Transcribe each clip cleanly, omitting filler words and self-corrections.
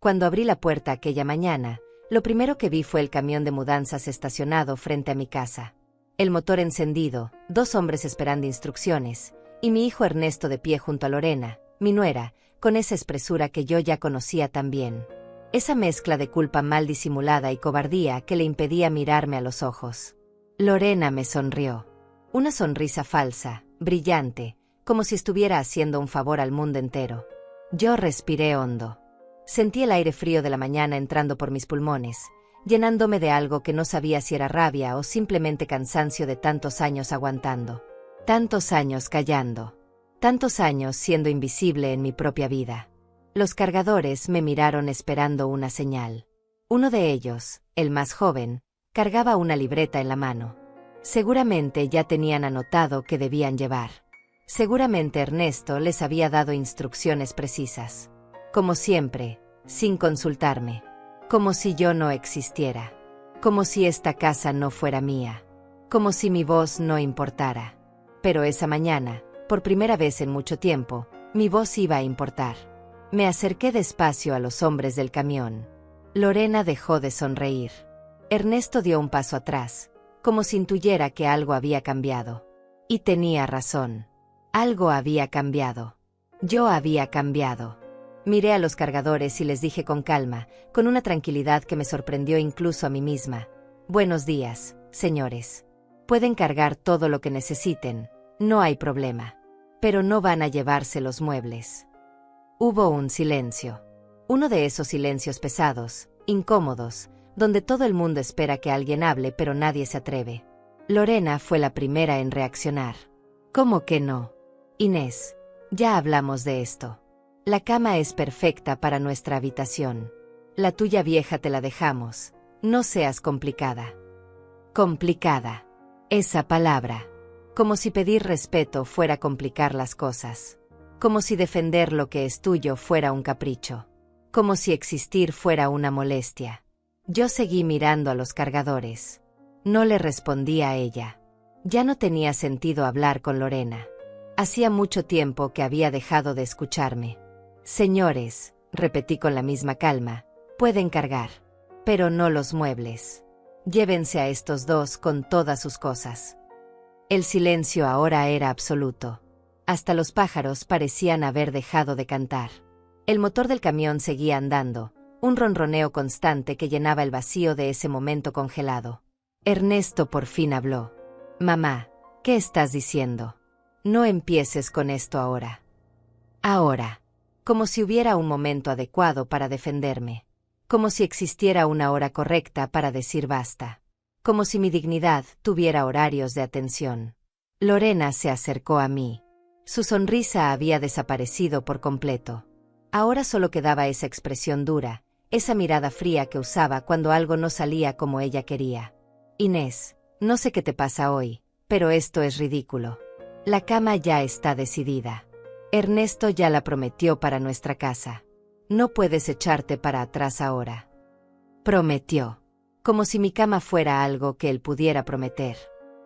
Cuando abrí la puerta aquella mañana, lo primero que vi fue el camión de mudanzas estacionado frente a mi casa. El motor encendido, 2 hombres esperando instrucciones, y mi hijo Ernesto de pie junto a Lorena, mi nuera, con esa espesura que yo ya conocía tan bien. Esa mezcla de culpa mal disimulada y cobardía que le impedía mirarme a los ojos. Lorena me sonrió. Una sonrisa falsa, brillante, como si estuviera haciendo un favor al mundo entero. Yo respiré hondo. Sentí el aire frío de la mañana entrando por mis pulmones, llenándome de algo que no sabía si era rabia o simplemente cansancio de tantos años aguantando. Tantos años callando. Tantos años siendo invisible en mi propia vida. Los cargadores me miraron esperando una señal. Uno de ellos, el más joven, cargaba una libreta en la mano. Seguramente ya tenían anotado qué debían llevar. Seguramente Ernesto les había dado instrucciones precisas. Como siempre, sin consultarme. Como si yo no existiera. Como si esta casa no fuera mía. Como si mi voz no importara. Pero esa mañana, por primera vez en mucho tiempo, mi voz iba a importar. Me acerqué despacio a los hombres del camión. Lorena dejó de sonreír. Ernesto dio un paso atrás, como si intuyera que algo había cambiado. Y tenía razón. Algo había cambiado. Yo había cambiado. Miré a los cargadores y les dije con calma, con una tranquilidad que me sorprendió incluso a mí misma. Buenos días, señores. Pueden cargar todo lo que necesiten, no hay problema. Pero no van a llevarse los muebles. Hubo un silencio. Uno de esos silencios pesados, incómodos, donde todo el mundo espera que alguien hable pero nadie se atreve. Lorena fue la primera en reaccionar. ¿Cómo que no? Inés, ya hablamos de esto. La cama es perfecta para nuestra habitación. La tuya vieja te la dejamos. No seas complicada. Complicada. Esa palabra. Como si pedir respeto fuera complicar las cosas. Como si defender lo que es tuyo fuera un capricho. Como si existir fuera una molestia. Yo seguí mirando a los cargadores. No le respondí a ella. Ya no tenía sentido hablar con Lorena. Hacía mucho tiempo que había dejado de escucharme. Señores, repetí con la misma calma, pueden cargar. Pero no los muebles. Llévense a estos 2 con todas sus cosas. El silencio ahora era absoluto. Hasta los pájaros parecían haber dejado de cantar. El motor del camión seguía andando, un ronroneo constante que llenaba el vacío de ese momento congelado. Ernesto por fin habló. Mamá, ¿qué estás diciendo? No empieces con esto ahora. Ahora. Como si hubiera un momento adecuado para defenderme. Como si existiera una hora correcta para decir basta. Como si mi dignidad tuviera horarios de atención. Lorena se acercó a mí. Su sonrisa había desaparecido por completo. Ahora solo quedaba esa expresión dura, esa mirada fría que usaba cuando algo no salía como ella quería. Inés, no sé qué te pasa hoy, pero esto es ridículo. La cama ya está decidida. Ernesto ya la prometió para nuestra casa. No puedes echarte para atrás ahora. Prometió. Como si mi cama fuera algo que él pudiera prometer.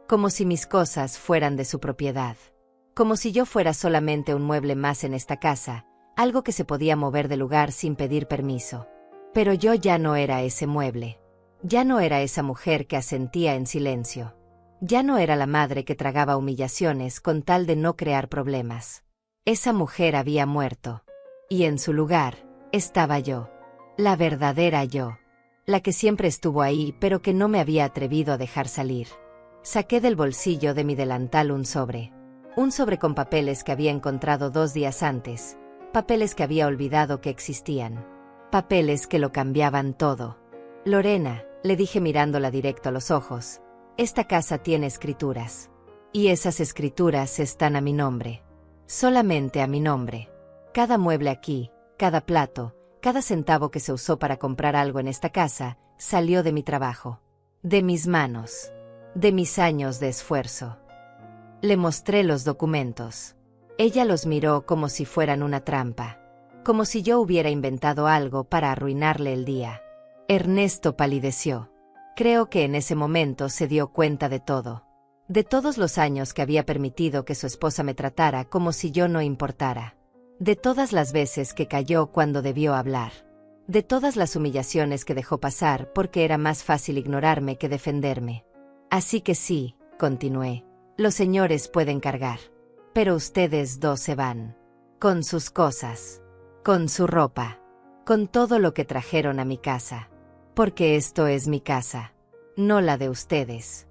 Como si mis cosas fueran de su propiedad. Como si yo fuera solamente un mueble más en esta casa, algo que se podía mover de lugar sin pedir permiso. Pero yo ya no era ese mueble. Ya no era esa mujer que asentía en silencio. Ya no era la madre que tragaba humillaciones con tal de no crear problemas. Esa mujer había muerto. Y en su lugar, estaba yo. La verdadera yo. La que siempre estuvo ahí pero que no me había atrevido a dejar salir. Saqué del bolsillo de mi delantal un sobre. Un sobre con papeles que había encontrado 2 días antes. Papeles que había olvidado que existían. Papeles que lo cambiaban todo. Lorena, le dije mirándola directo a los ojos. Esta casa tiene escrituras. Y esas escrituras están a mi nombre. Solamente a mi nombre. Cada mueble aquí, cada plato, cada centavo que se usó para comprar algo en esta casa, salió de mi trabajo. De mis manos. De mis años de esfuerzo. Le mostré los documentos. Ella los miró como si fueran una trampa. Como si yo hubiera inventado algo para arruinarle el día. Ernesto palideció. Creo que en ese momento se dio cuenta de todo. De todos los años que había permitido que su esposa me tratara como si yo no importara. De todas las veces que cayó cuando debió hablar. de todas las humillaciones que dejó pasar porque era más fácil ignorarme que defenderme. Así que sí, continué, los señores pueden cargar. Pero ustedes dos se van. Con sus cosas. Con su ropa. Con todo lo que trajeron a mi casa. Porque esto es mi casa. No la de ustedes.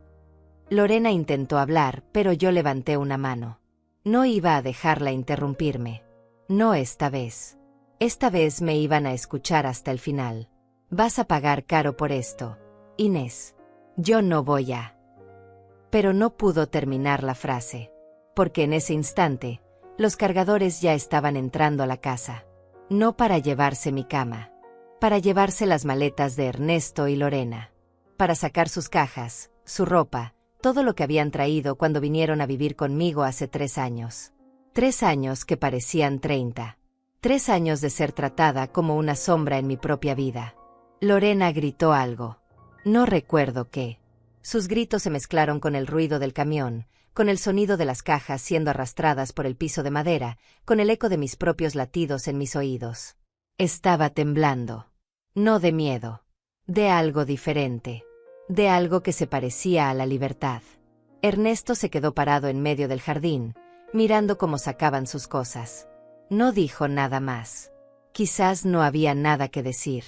Lorena intentó hablar, pero yo levanté una mano. No iba a dejarla interrumpirme. No esta vez. Esta vez me iban a escuchar hasta el final. Vas a pagar caro por esto, Inés. Yo no voy a... Pero no pudo terminar la frase. Porque en ese instante, los cargadores ya estaban entrando a la casa. No para llevarse mi cama. Para llevarse las maletas de Ernesto y Lorena. Para sacar sus cajas, su ropa, todo lo que habían traído cuando vinieron a vivir conmigo hace 3 años. 3 años que parecían 30. 3 años de ser tratada como una sombra en mi propia vida. Lorena gritó algo. No recuerdo qué. Sus gritos se mezclaron con el ruido del camión, con el sonido de las cajas siendo arrastradas por el piso de madera, con el eco de mis propios latidos en mis oídos. Estaba temblando. No de miedo. De algo diferente. De algo que se parecía a la libertad. Ernesto se quedó parado en medio del jardín, mirando cómo sacaban sus cosas. No dijo nada más. Quizás no había nada que decir.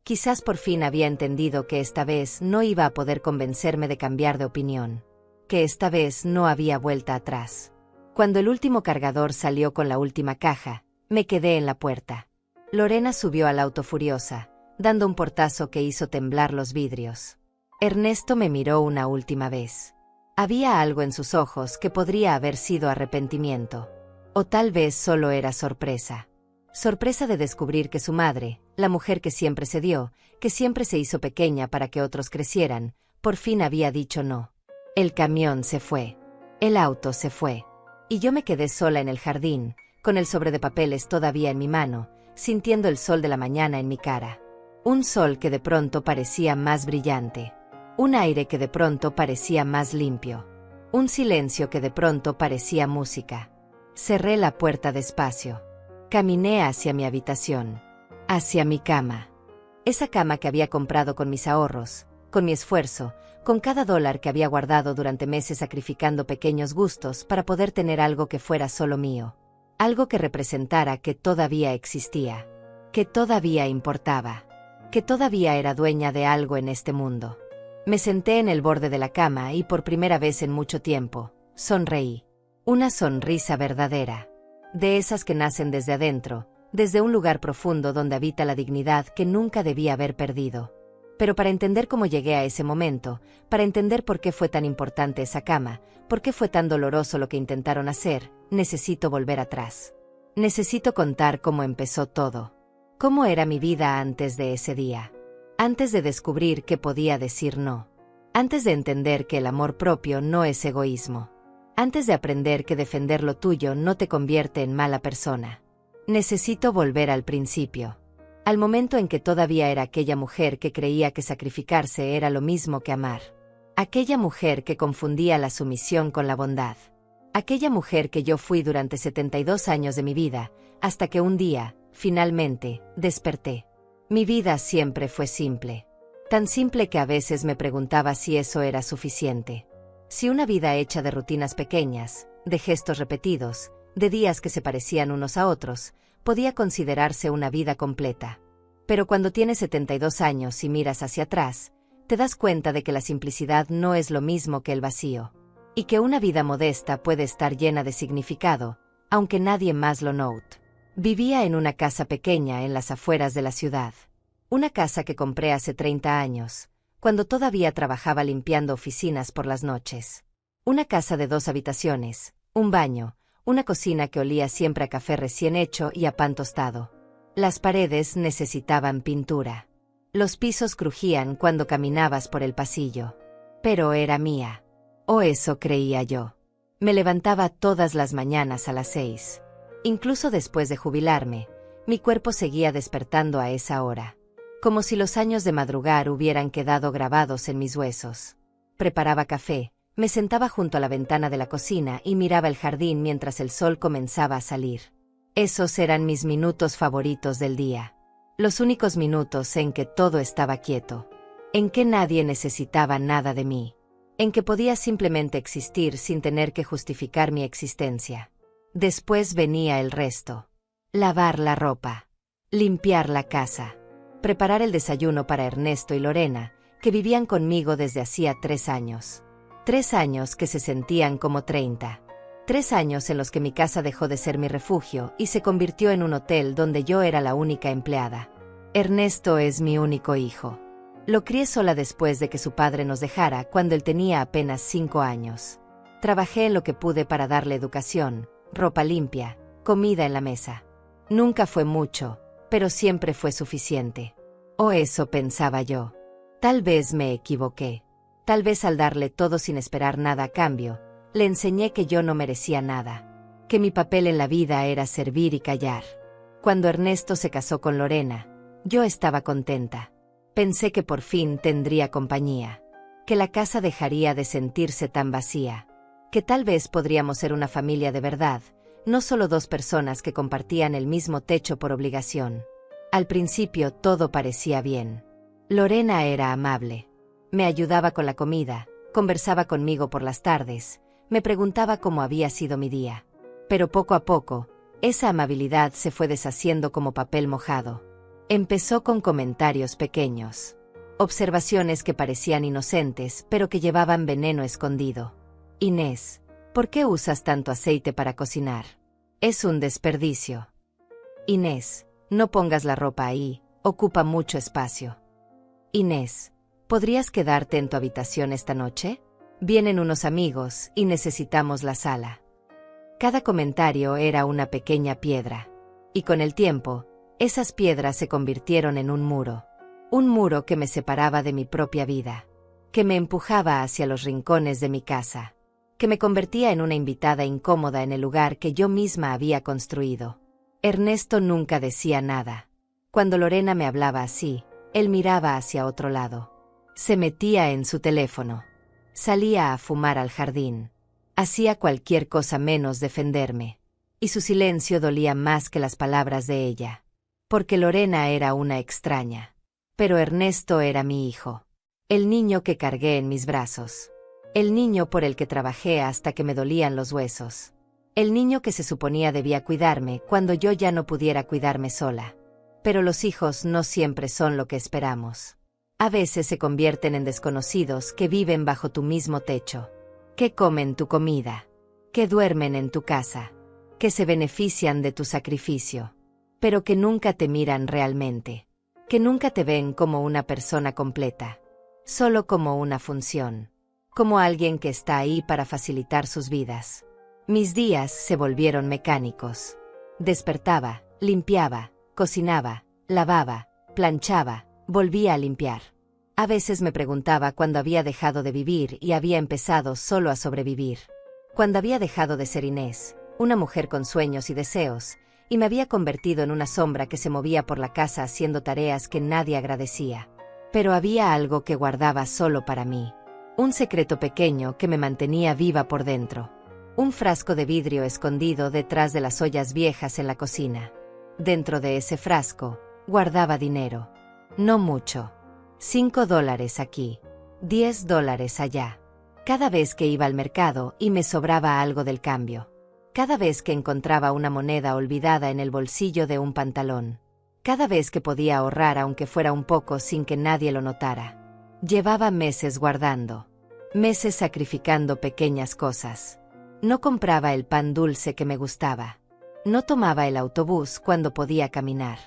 Quizás por fin había entendido que esta vez no iba a poder convencerme de cambiar de opinión. Que esta vez no había vuelta atrás. Cuando el último cargador salió con la última caja, me quedé en la puerta. Lorena subió al auto furiosa, dando un portazo que hizo temblar los vidrios. Ernesto me miró una última vez. Había algo en sus ojos que podría haber sido arrepentimiento. O tal vez solo era sorpresa. Sorpresa de descubrir que su madre, la mujer que siempre cedió, que siempre se hizo pequeña para que otros crecieran, por fin había dicho no. El camión se fue. El auto se fue. Y yo me quedé sola en el jardín, con el sobre de papeles todavía en mi mano, sintiendo el sol de la mañana en mi cara. Un sol que de pronto parecía más brillante. Un aire que de pronto parecía más limpio. Un silencio que de pronto parecía música. Cerré la puerta despacio. Caminé hacia mi habitación. Hacia mi cama. Esa cama que había comprado con mis ahorros, con mi esfuerzo, con cada dólar que había guardado durante meses sacrificando pequeños gustos para poder tener algo que fuera solo mío. Algo que representara que todavía existía. Que todavía importaba. Que todavía era dueña de algo en este mundo. Me senté en el borde de la cama y por primera vez en mucho tiempo, sonreí. Una sonrisa verdadera. De esas que nacen desde adentro, desde un lugar profundo donde habita la dignidad que nunca debía haber perdido. Pero para entender cómo llegué a ese momento, para entender por qué fue tan importante esa cama, por qué fue tan doloroso lo que intentaron hacer, necesito volver atrás. Necesito contar cómo empezó todo. Cómo era mi vida antes de ese día. Antes de descubrir que podía decir no. Antes de entender que el amor propio no es egoísmo. Antes de aprender que defender lo tuyo no te convierte en mala persona. Necesito volver al principio. Al momento en que todavía era aquella mujer que creía que sacrificarse era lo mismo que amar. Aquella mujer que confundía la sumisión con la bondad. Aquella mujer que yo fui durante 72 años de mi vida, hasta que un día, finalmente, desperté. Mi vida siempre fue simple. Tan simple que a veces me preguntaba si eso era suficiente. Si una vida hecha de rutinas pequeñas, de gestos repetidos, de días que se parecían unos a otros, podía considerarse una vida completa. Pero cuando tienes 72 años y miras hacia atrás, te das cuenta de que la simplicidad no es lo mismo que el vacío. Y que una vida modesta puede estar llena de significado, aunque nadie más lo note. Vivía en una casa pequeña en las afueras de la ciudad. Una casa que compré hace 30 años, cuando todavía trabajaba limpiando oficinas por las noches. Una casa de 2 habitaciones, un baño, una cocina que olía siempre a café recién hecho y a pan tostado. Las paredes necesitaban pintura. Los pisos crujían cuando caminabas por el pasillo. Pero era mía. O eso creía yo. Me levantaba todas las mañanas a las 6. Incluso después de jubilarme, mi cuerpo seguía despertando a esa hora. Como si los años de madrugar hubieran quedado grabados en mis huesos. Preparaba café, me sentaba junto a la ventana de la cocina y miraba el jardín mientras el sol comenzaba a salir. Esos eran mis minutos favoritos del día. Los únicos minutos en que todo estaba quieto. En que nadie necesitaba nada de mí. En que podía simplemente existir sin tener que justificar mi existencia. Después venía el resto. Lavar la ropa. Limpiar la casa. Preparar el desayuno para Ernesto y Lorena, que vivían conmigo desde hacía 3 años. 3 años que se sentían como 30. 3 años en los que mi casa dejó de ser mi refugio y se convirtió en un hotel donde yo era la única empleada. Ernesto es mi único hijo. Lo crié sola después de que su padre nos dejara cuando él tenía apenas 5 años. Trabajé en lo que pude para darle educación, ropa limpia, comida en la mesa. Nunca fue mucho, pero siempre fue suficiente. O eso pensaba yo. Tal vez me equivoqué. Tal vez al darle todo sin esperar nada a cambio, le enseñé que yo no merecía nada. Que mi papel en la vida era servir y callar. Cuando Ernesto se casó con Lorena, yo estaba contenta. Pensé que por fin tendría compañía. Que la casa dejaría de sentirse tan vacía. Que tal vez podríamos ser una familia de verdad, no solo 2 personas que compartían el mismo techo por obligación. Al principio todo parecía bien. Lorena era amable. Me ayudaba con la comida, conversaba conmigo por las tardes, me preguntaba cómo había sido mi día. Pero poco a poco, esa amabilidad se fue deshaciendo como papel mojado. Empezó con comentarios pequeños. Observaciones que parecían inocentes, pero que llevaban veneno escondido. Inés, ¿por qué usas tanto aceite para cocinar? Es un desperdicio. Inés, no pongas la ropa ahí, ocupa mucho espacio. Inés, ¿podrías quedarte en tu habitación esta noche? Vienen unos amigos y necesitamos la sala. Cada comentario era una pequeña piedra. Y con el tiempo, esas piedras se convirtieron en un muro. Un muro que me separaba de mi propia vida. Que me empujaba hacia los rincones de mi casa. Que me convertía en una invitada incómoda en el lugar que yo misma había construido. Ernesto nunca decía nada. Cuando Lorena me hablaba así, él miraba hacia otro lado. Se metía en su teléfono. Salía a fumar al jardín. Hacía cualquier cosa menos defenderme. Y su silencio dolía más que las palabras de ella. Porque Lorena era una extraña. Pero Ernesto era mi hijo. El niño que cargué en mis brazos. El niño por el que trabajé hasta que me dolían los huesos. El niño que se suponía debía cuidarme cuando yo ya no pudiera cuidarme sola. Pero los hijos no siempre son lo que esperamos. A veces se convierten en desconocidos que viven bajo tu mismo techo. Que comen tu comida. Que duermen en tu casa. Que se benefician de tu sacrificio. Pero que nunca te miran realmente. Que nunca te ven como una persona completa. Solo como una función. Como alguien que está ahí para facilitar sus vidas. Mis días se volvieron mecánicos. Despertaba, limpiaba, cocinaba, lavaba, planchaba, volvía a limpiar. A veces me preguntaba cuándo había dejado de vivir y había empezado solo a sobrevivir. Cuando había dejado de ser Inés, una mujer con sueños y deseos, y me había convertido en una sombra que se movía por la casa haciendo tareas que nadie agradecía. Pero había algo que guardaba solo para mí. Un secreto pequeño que me mantenía viva por dentro. Un frasco de vidrio escondido detrás de las ollas viejas en la cocina. Dentro de ese frasco, guardaba dinero. No mucho. $5 aquí. $10 allá. Cada vez que iba al mercado y me sobraba algo del cambio. Cada vez que encontraba una moneda olvidada en el bolsillo de un pantalón. Cada vez que podía ahorrar aunque fuera un poco sin que nadie lo notara. Llevaba meses guardando. Meses sacrificando pequeñas cosas. No compraba el pan dulce que me gustaba. No tomaba el autobús cuando podía caminar.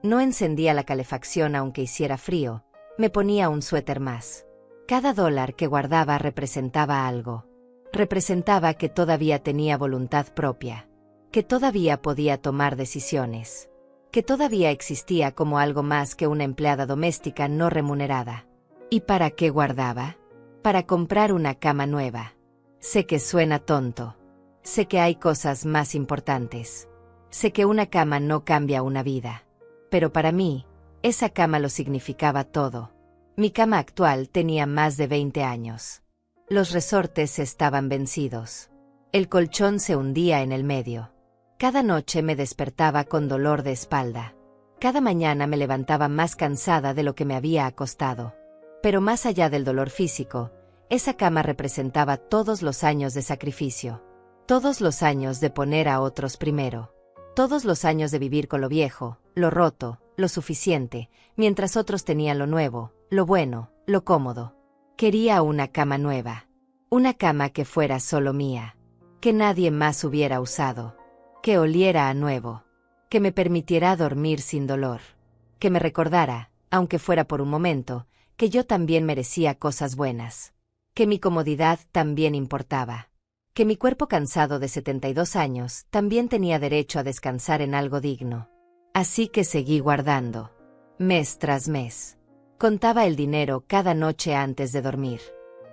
No encendía la calefacción aunque hiciera frío. Me ponía un suéter más. Cada dólar que guardaba representaba algo. Representaba que todavía tenía voluntad propia. Que todavía podía tomar decisiones. Que todavía existía como algo más que una empleada doméstica no remunerada. ¿Y para qué guardaba? Para comprar una cama nueva. Sé que suena tonto. Sé que hay cosas más importantes. Sé que una cama no cambia una vida. Pero para mí, esa cama lo significaba todo. Mi cama actual tenía más de 20 años. Los resortes estaban vencidos. El colchón se hundía en el medio. Cada noche me despertaba con dolor de espalda. Cada mañana me levantaba más cansada de lo que me había acostado. Pero más allá del dolor físico, esa cama representaba todos los años de sacrificio. Todos los años de poner a otros primero. Todos los años de vivir con lo viejo, lo roto, lo suficiente, mientras otros tenían lo nuevo, lo bueno, lo cómodo. Quería una cama nueva. Una cama que fuera solo mía. Que nadie más hubiera usado. Que oliera a nuevo. Que me permitiera dormir sin dolor. Que me recordara, aunque fuera por un momento, que yo también merecía cosas buenas. Que mi comodidad también importaba. Que mi cuerpo cansado de 72 años también tenía derecho a descansar en algo digno. Así que seguí guardando. Mes tras mes. Contaba el dinero cada noche antes de dormir.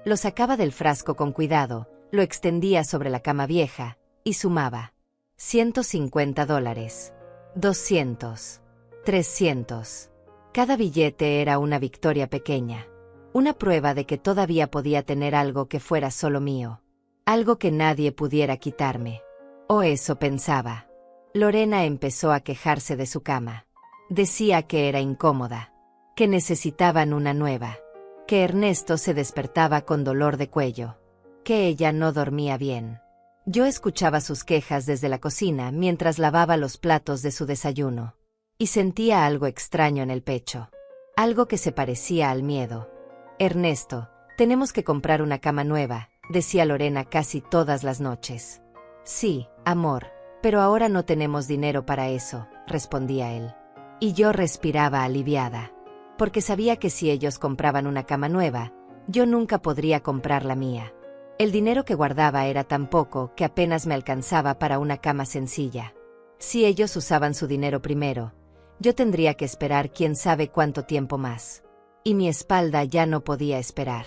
Lo sacaba del frasco con cuidado, lo extendía sobre la cama vieja, y sumaba. $150. 200. 300. Cada billete era una victoria pequeña. Una prueba de que todavía podía tener algo que fuera solo mío. Algo que nadie pudiera quitarme. O eso pensaba. Lorena empezó a quejarse de su cama. Decía que era incómoda. Que necesitaban una nueva. Que Ernesto se despertaba con dolor de cuello. Que ella no dormía bien. Yo escuchaba sus quejas desde la cocina mientras lavaba los platos de su desayuno. Y sentía algo extraño en el pecho. Algo que se parecía al miedo. Ernesto, tenemos que comprar una cama nueva, decía Lorena casi todas las noches. Sí, amor, pero ahora no tenemos dinero para eso, respondía él. Y yo respiraba aliviada. Porque sabía que si ellos compraban una cama nueva, yo nunca podría comprar la mía. El dinero que guardaba era tan poco que apenas me alcanzaba para una cama sencilla. Si ellos usaban su dinero primero, yo tendría que esperar quién sabe cuánto tiempo más. Y mi espalda ya no podía esperar.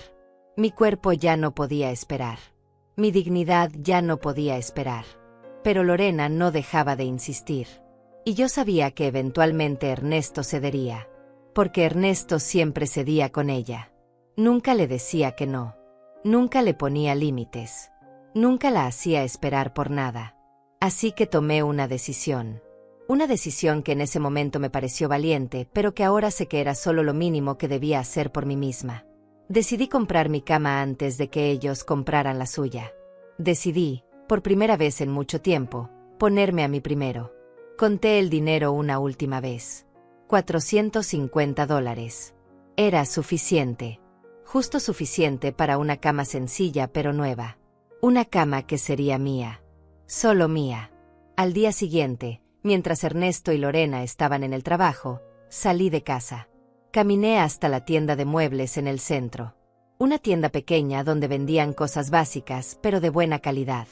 Mi cuerpo ya no podía esperar. Mi dignidad ya no podía esperar. Pero Lorena no dejaba de insistir. Y yo sabía que eventualmente Ernesto cedería. Porque Ernesto siempre cedía con ella. Nunca le decía que no. Nunca le ponía límites. Nunca la hacía esperar por nada. Así que tomé una decisión. Una decisión que en ese momento me pareció valiente, pero que ahora sé que era solo lo mínimo que debía hacer por mí misma. Decidí comprar mi cama antes de que ellos compraran la suya. Decidí, por primera vez en mucho tiempo, ponerme a mí primero. Conté el dinero una última vez. $450. Era suficiente. Justo suficiente para una cama sencilla pero nueva. Una cama que sería mía. Solo mía. Al día siguiente, mientras Ernesto y Lorena estaban en el trabajo, salí de casa. Caminé hasta la tienda de muebles en el centro. Una tienda pequeña donde vendían cosas básicas, pero de buena calidad.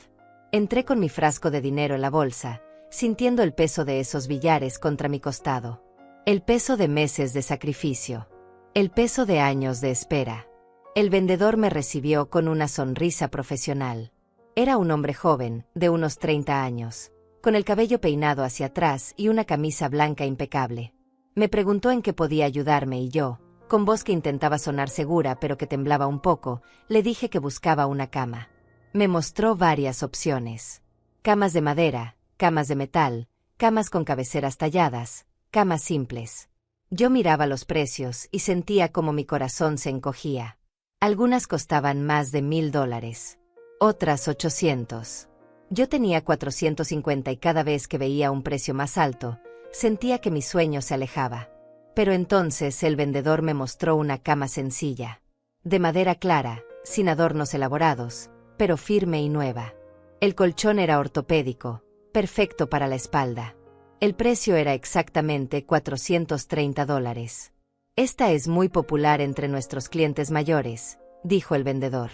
Entré con mi frasco de dinero en la bolsa, sintiendo el peso de esos billares contra mi costado. El peso de meses de sacrificio. El peso de años de espera. El vendedor me recibió con una sonrisa profesional. Era un hombre joven, de unos 30 años, con el cabello peinado hacia atrás y una camisa blanca impecable. Me preguntó en qué podía ayudarme y yo, con voz que intentaba sonar segura pero que temblaba un poco, le dije que buscaba una cama. Me mostró varias opciones. Camas de madera, camas de metal, camas con cabeceras talladas, camas simples. Yo miraba los precios y sentía como mi corazón se encogía. Algunas costaban más de $1000, otras 800. Yo tenía 450 y cada vez que veía un precio más alto, sentía que mi sueño se alejaba. Pero entonces el vendedor me mostró una cama sencilla. De madera clara, sin adornos elaborados, pero firme y nueva. El colchón era ortopédico, perfecto para la espalda. El precio era exactamente $430. Esta es muy popular entre nuestros clientes mayores, dijo el vendedor.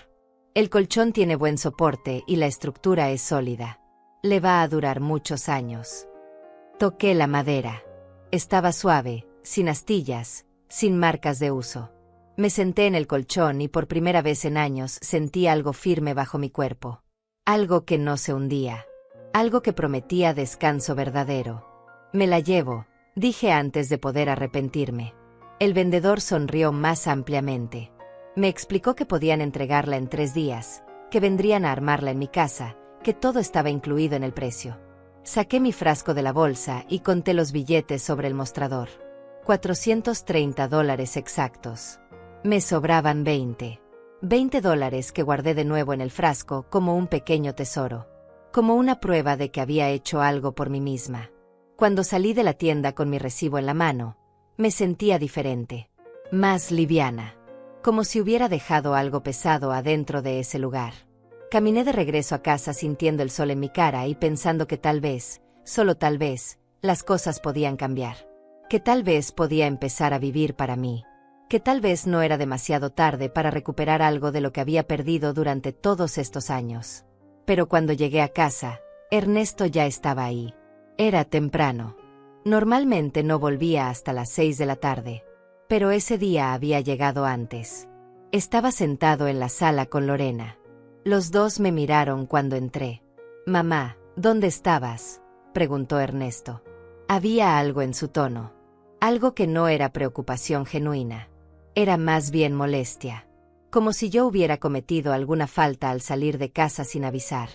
El colchón tiene buen soporte y la estructura es sólida. Le va a durar muchos años. Toqué la madera. Estaba suave, sin astillas, sin marcas de uso. Me senté en el colchón y por primera vez en años sentí algo firme bajo mi cuerpo. Algo que no se hundía. Algo que prometía descanso verdadero. Me la llevo, dije antes de poder arrepentirme. El vendedor sonrió más ampliamente. Me explicó que podían entregarla en 3 días, que vendrían a armarla en mi casa, que todo estaba incluido en el precio. Saqué mi frasco de la bolsa y conté los billetes sobre el mostrador. $430 exactos. Me sobraban 20 dólares que guardé de nuevo en el frasco como un pequeño tesoro. Como una prueba de que había hecho algo por mí misma. Cuando salí de la tienda con mi recibo en la mano, me sentía diferente. Más liviana. Como si hubiera dejado algo pesado adentro de ese lugar. Caminé de regreso a casa sintiendo el sol en mi cara y pensando que tal vez, solo tal vez, las cosas podían cambiar. Que tal vez podía empezar a vivir para mí. Que tal vez no era demasiado tarde para recuperar algo de lo que había perdido durante todos estos años. Pero cuando llegué a casa, Ernesto ya estaba ahí. Era temprano. Normalmente no volvía hasta las 6 de la tarde. Pero ese día había llegado antes. Estaba sentado en la sala con Lorena. Los dos me miraron cuando entré. «Mamá, ¿dónde estabas?», preguntó Ernesto. Había algo en su tono. Algo que no era preocupación genuina. Era más bien molestia. Como si yo hubiera cometido alguna falta al salir de casa sin avisar.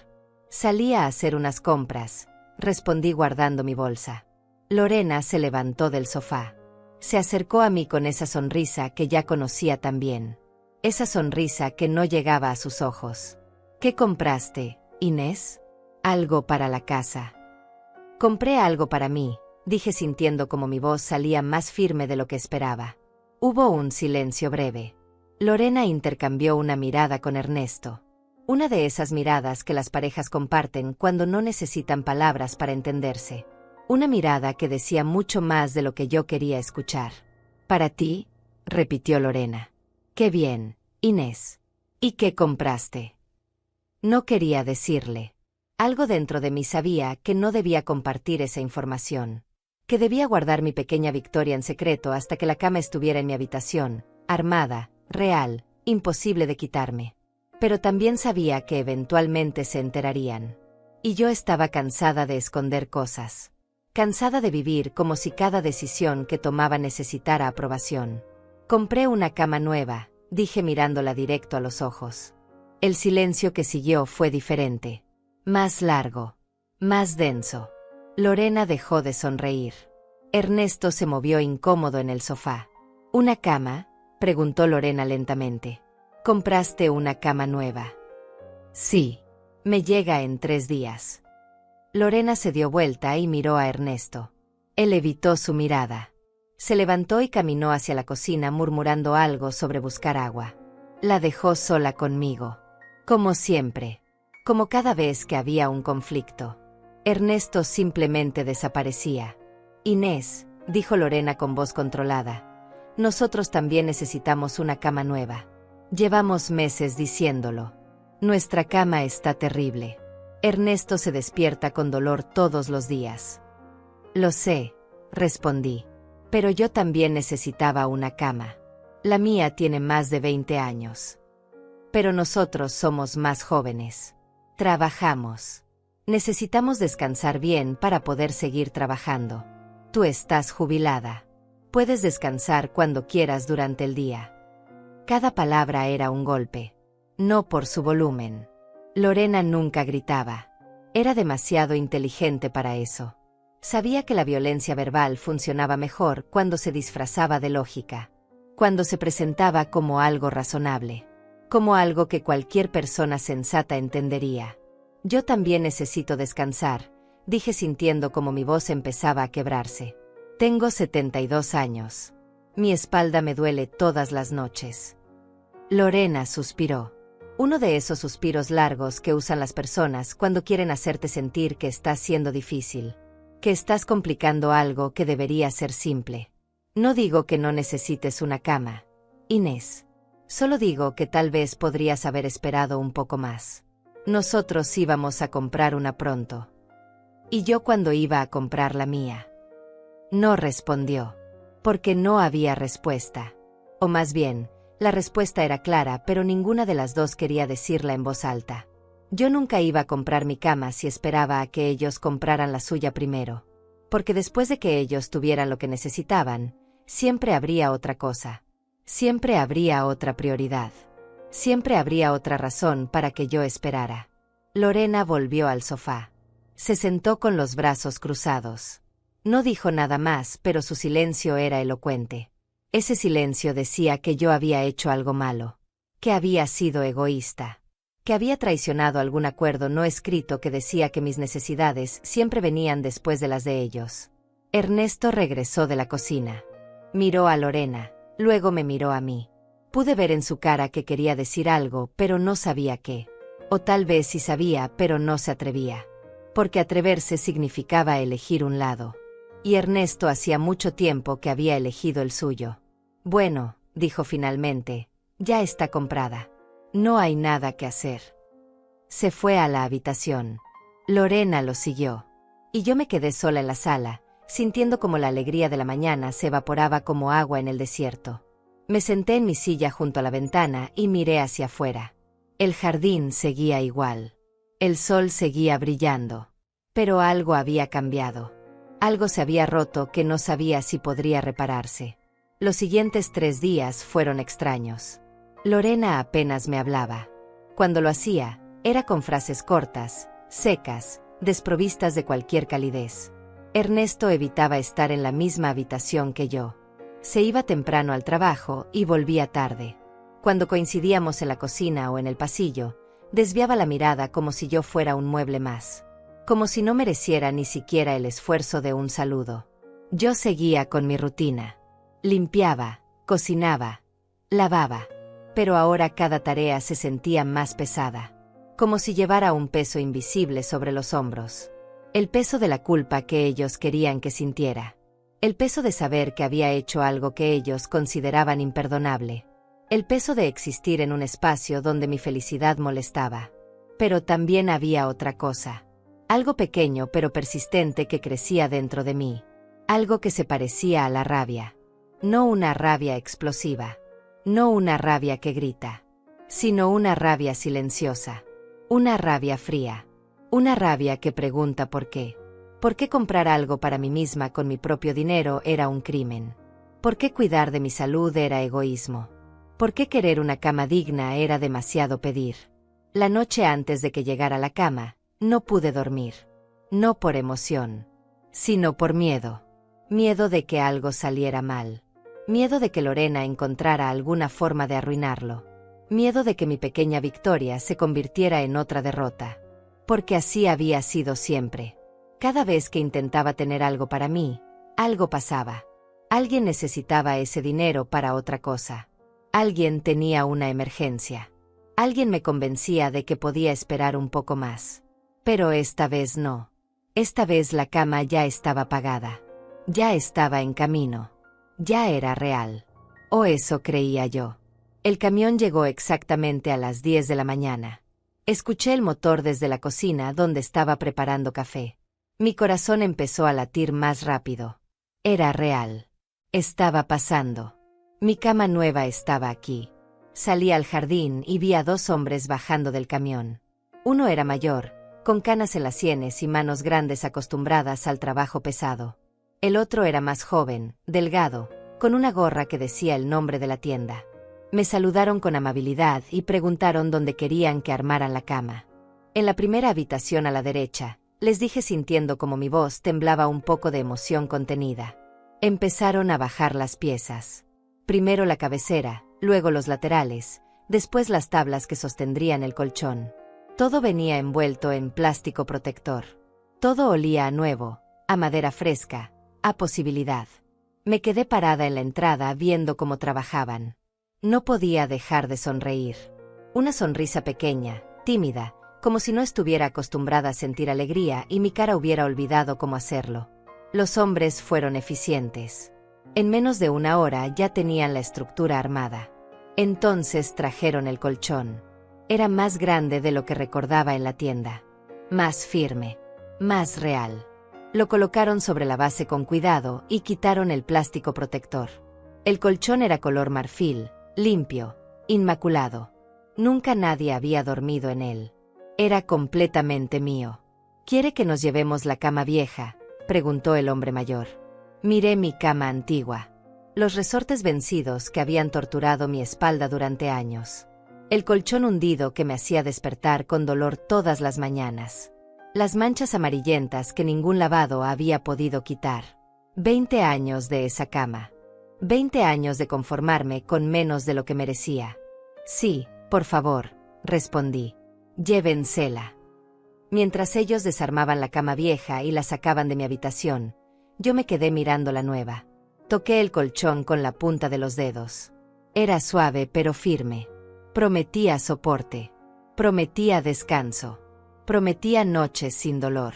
«Salí a hacer unas compras», respondí guardando mi bolsa. Lorena se levantó del sofá. Se acercó a mí con esa sonrisa que ya conocía tan bien. Esa sonrisa que no llegaba a sus ojos. «¿Qué compraste, Inés?» «Algo para la casa». «Compré algo para mí», dije sintiendo como mi voz salía más firme de lo que esperaba. Hubo un silencio breve. Lorena intercambió una mirada con Ernesto. Una de esas miradas que las parejas comparten cuando no necesitan palabras para entenderse. Una mirada que decía mucho más de lo que yo quería escuchar. «¿Para ti?», repitió Lorena. «Qué bien, Inés. ¿Y qué compraste?». No quería decirle. Algo dentro de mí sabía que no debía compartir esa información. Que debía guardar mi pequeña victoria en secreto hasta que la cama estuviera en mi habitación, armada, real, imposible de quitarme. Pero también sabía que eventualmente se enterarían. Y yo estaba cansada de esconder cosas. Cansada de vivir como si cada decisión que tomaba necesitara aprobación. «Compré una cama nueva», dije mirándola directo a los ojos. El silencio que siguió fue diferente. Más largo. Más denso. Lorena dejó de sonreír. Ernesto se movió incómodo en el sofá. «¿Una cama?», preguntó Lorena lentamente. «¿Compraste una cama nueva?». «Sí. Me llega en 3 días». Lorena se dio vuelta y miró a Ernesto. Él evitó su mirada. Se levantó y caminó hacia la cocina murmurando algo sobre buscar agua. La dejó sola conmigo. Como siempre. Como cada vez que había un conflicto. Ernesto simplemente desaparecía. «Inés», dijo Lorena con voz controlada, «nosotros también necesitamos una cama nueva. Llevamos meses diciéndolo. Nuestra cama está terrible. Ernesto se despierta con dolor todos los días». «Lo sé», respondí. «Pero yo también necesitaba una cama. La mía tiene más de 20 años. Pero nosotros somos más jóvenes. Trabajamos. Necesitamos descansar bien para poder seguir trabajando. Tú estás jubilada. Puedes descansar cuando quieras durante el día». Cada palabra era un golpe. No por su volumen. Lorena nunca gritaba. Era demasiado inteligente para eso. Sabía que la violencia verbal funcionaba mejor cuando se disfrazaba de lógica. Cuando se presentaba como algo razonable. Como algo que cualquier persona sensata entendería. «Yo también necesito descansar», dije sintiendo como mi voz empezaba a quebrarse. «Tengo 72 años. Mi espalda me duele todas las noches». Lorena suspiró. Uno de esos suspiros largos que usan las personas cuando quieren hacerte sentir que estás siendo difícil. Que estás complicando algo que debería ser simple. «No digo que no necesites una cama, Inés. Solo digo que tal vez podrías haber esperado un poco más. Nosotros íbamos a comprar una pronto. Y yo cuando iba a comprar la mía». No respondió. Porque no había respuesta. O más bien, la respuesta era clara, pero ninguna de las dos quería decirla en voz alta. Yo nunca iba a comprar mi cama si esperaba a que ellos compraran la suya primero. Porque después de que ellos tuvieran lo que necesitaban, siempre habría otra cosa. Siempre habría otra prioridad. Siempre habría otra razón para que yo esperara. Lorena volvió al sofá. Se sentó con los brazos cruzados. No dijo nada más, pero su silencio era elocuente. Ese silencio decía que yo había hecho algo malo, que había sido egoísta, que había traicionado algún acuerdo no escrito que decía que mis necesidades siempre venían después de las de ellos. Ernesto regresó de la cocina. Miró a Lorena, luego me miró a mí. Pude ver en su cara que quería decir algo, pero no sabía qué. O tal vez sí sabía, pero no se atrevía. Porque atreverse significaba elegir un lado. Y Ernesto hacía mucho tiempo que había elegido el suyo. Bueno, dijo finalmente, ya está comprada. No hay nada que hacer. Se fue a la habitación. Lorena lo siguió. Y yo me quedé sola en la sala, sintiendo como la alegría de la mañana se evaporaba como agua en el desierto. Me senté en mi silla junto a la ventana y miré hacia afuera. El jardín seguía igual. El sol seguía brillando. Pero algo había cambiado. Algo se había roto que no sabía si podría repararse. Los siguientes 3 días fueron extraños. Lorena apenas me hablaba. Cuando lo hacía, era con frases cortas, secas, desprovistas de cualquier calidez. Ernesto evitaba estar en la misma habitación que yo. Se iba temprano al trabajo y volvía tarde. Cuando coincidíamos en la cocina o en el pasillo, desviaba la mirada como si yo fuera un mueble más. Como si no mereciera ni siquiera el esfuerzo de un saludo. Yo seguía con mi rutina. Limpiaba, cocinaba, lavaba. Pero ahora cada tarea se sentía más pesada. Como si llevara un peso invisible sobre los hombros. El peso de la culpa que ellos querían que sintiera. El peso de saber que había hecho algo que ellos consideraban imperdonable. El peso de existir en un espacio donde mi felicidad molestaba. Pero también había otra cosa. Algo pequeño pero persistente que crecía dentro de mí. Algo que se parecía a la rabia. No una rabia explosiva. No una rabia que grita. Sino una rabia silenciosa. Una rabia fría. Una rabia que pregunta por qué. ¿Por qué comprar algo para mí misma con mi propio dinero era un crimen? ¿Por qué cuidar de mi salud era egoísmo? ¿Por qué querer una cama digna era demasiado pedir? La noche antes de que llegara a la cama, no pude dormir. No por emoción, sino por miedo. Miedo de que algo saliera mal. Miedo de que Lorena encontrara alguna forma de arruinarlo. Miedo de que mi pequeña victoria se convirtiera en otra derrota. Porque así había sido siempre. Cada vez que intentaba tener algo para mí, algo pasaba. Alguien necesitaba ese dinero para otra cosa. Alguien tenía una emergencia. Alguien me convencía de que podía esperar un poco más. Pero esta vez no. Esta vez la cama ya estaba pagada. Ya estaba en camino. Ya era real. O eso creía yo. El camión llegó exactamente a las 10 de la mañana. Escuché el motor desde la cocina donde estaba preparando café. Mi corazón empezó a latir más rápido. Era real. Estaba pasando. Mi cama nueva estaba aquí. Salí al jardín y vi a 2 hombres bajando del camión. Uno era mayor, con canas en las sienes y manos grandes acostumbradas al trabajo pesado. El otro era más joven, delgado, con una gorra que decía el nombre de la tienda. Me saludaron con amabilidad y preguntaron dónde querían que armaran la cama. En la primera habitación a la derecha, les dije sintiendo como mi voz temblaba un poco de emoción contenida. Empezaron a bajar las piezas. Primero la cabecera, luego los laterales, después las tablas que sostendrían el colchón. Todo venía envuelto en plástico protector. Todo olía a nuevo, a madera fresca, a posibilidad. Me quedé parada en la entrada viendo cómo trabajaban. No podía dejar de sonreír. Una sonrisa pequeña, tímida, como si no estuviera acostumbrada a sentir alegría y mi cara hubiera olvidado cómo hacerlo. Los hombres fueron eficientes. En menos de 1 hora ya tenían la estructura armada. Entonces trajeron el colchón. Era más grande de lo que recordaba en la tienda. Más firme. Más real. Lo colocaron sobre la base con cuidado y quitaron el plástico protector. El colchón era color marfil, limpio, inmaculado. Nunca nadie había dormido en él. Era completamente mío. ¿Quiere que nos llevemos la cama vieja?, preguntó el hombre mayor. Miré mi cama antigua. Los resortes vencidos que habían torturado mi espalda durante años. El colchón hundido que me hacía despertar con dolor todas las mañanas. Las manchas amarillentas que ningún lavado había podido quitar. 20 años de esa cama. 20 años de conformarme con menos de lo que merecía. Sí, por favor, respondí. Llévensela. Mientras ellos desarmaban la cama vieja y la sacaban de mi habitación, yo me quedé mirando la nueva. Toqué el colchón con la punta de los dedos. Era suave pero firme. Prometía soporte. Prometía descanso. Prometía noches sin dolor.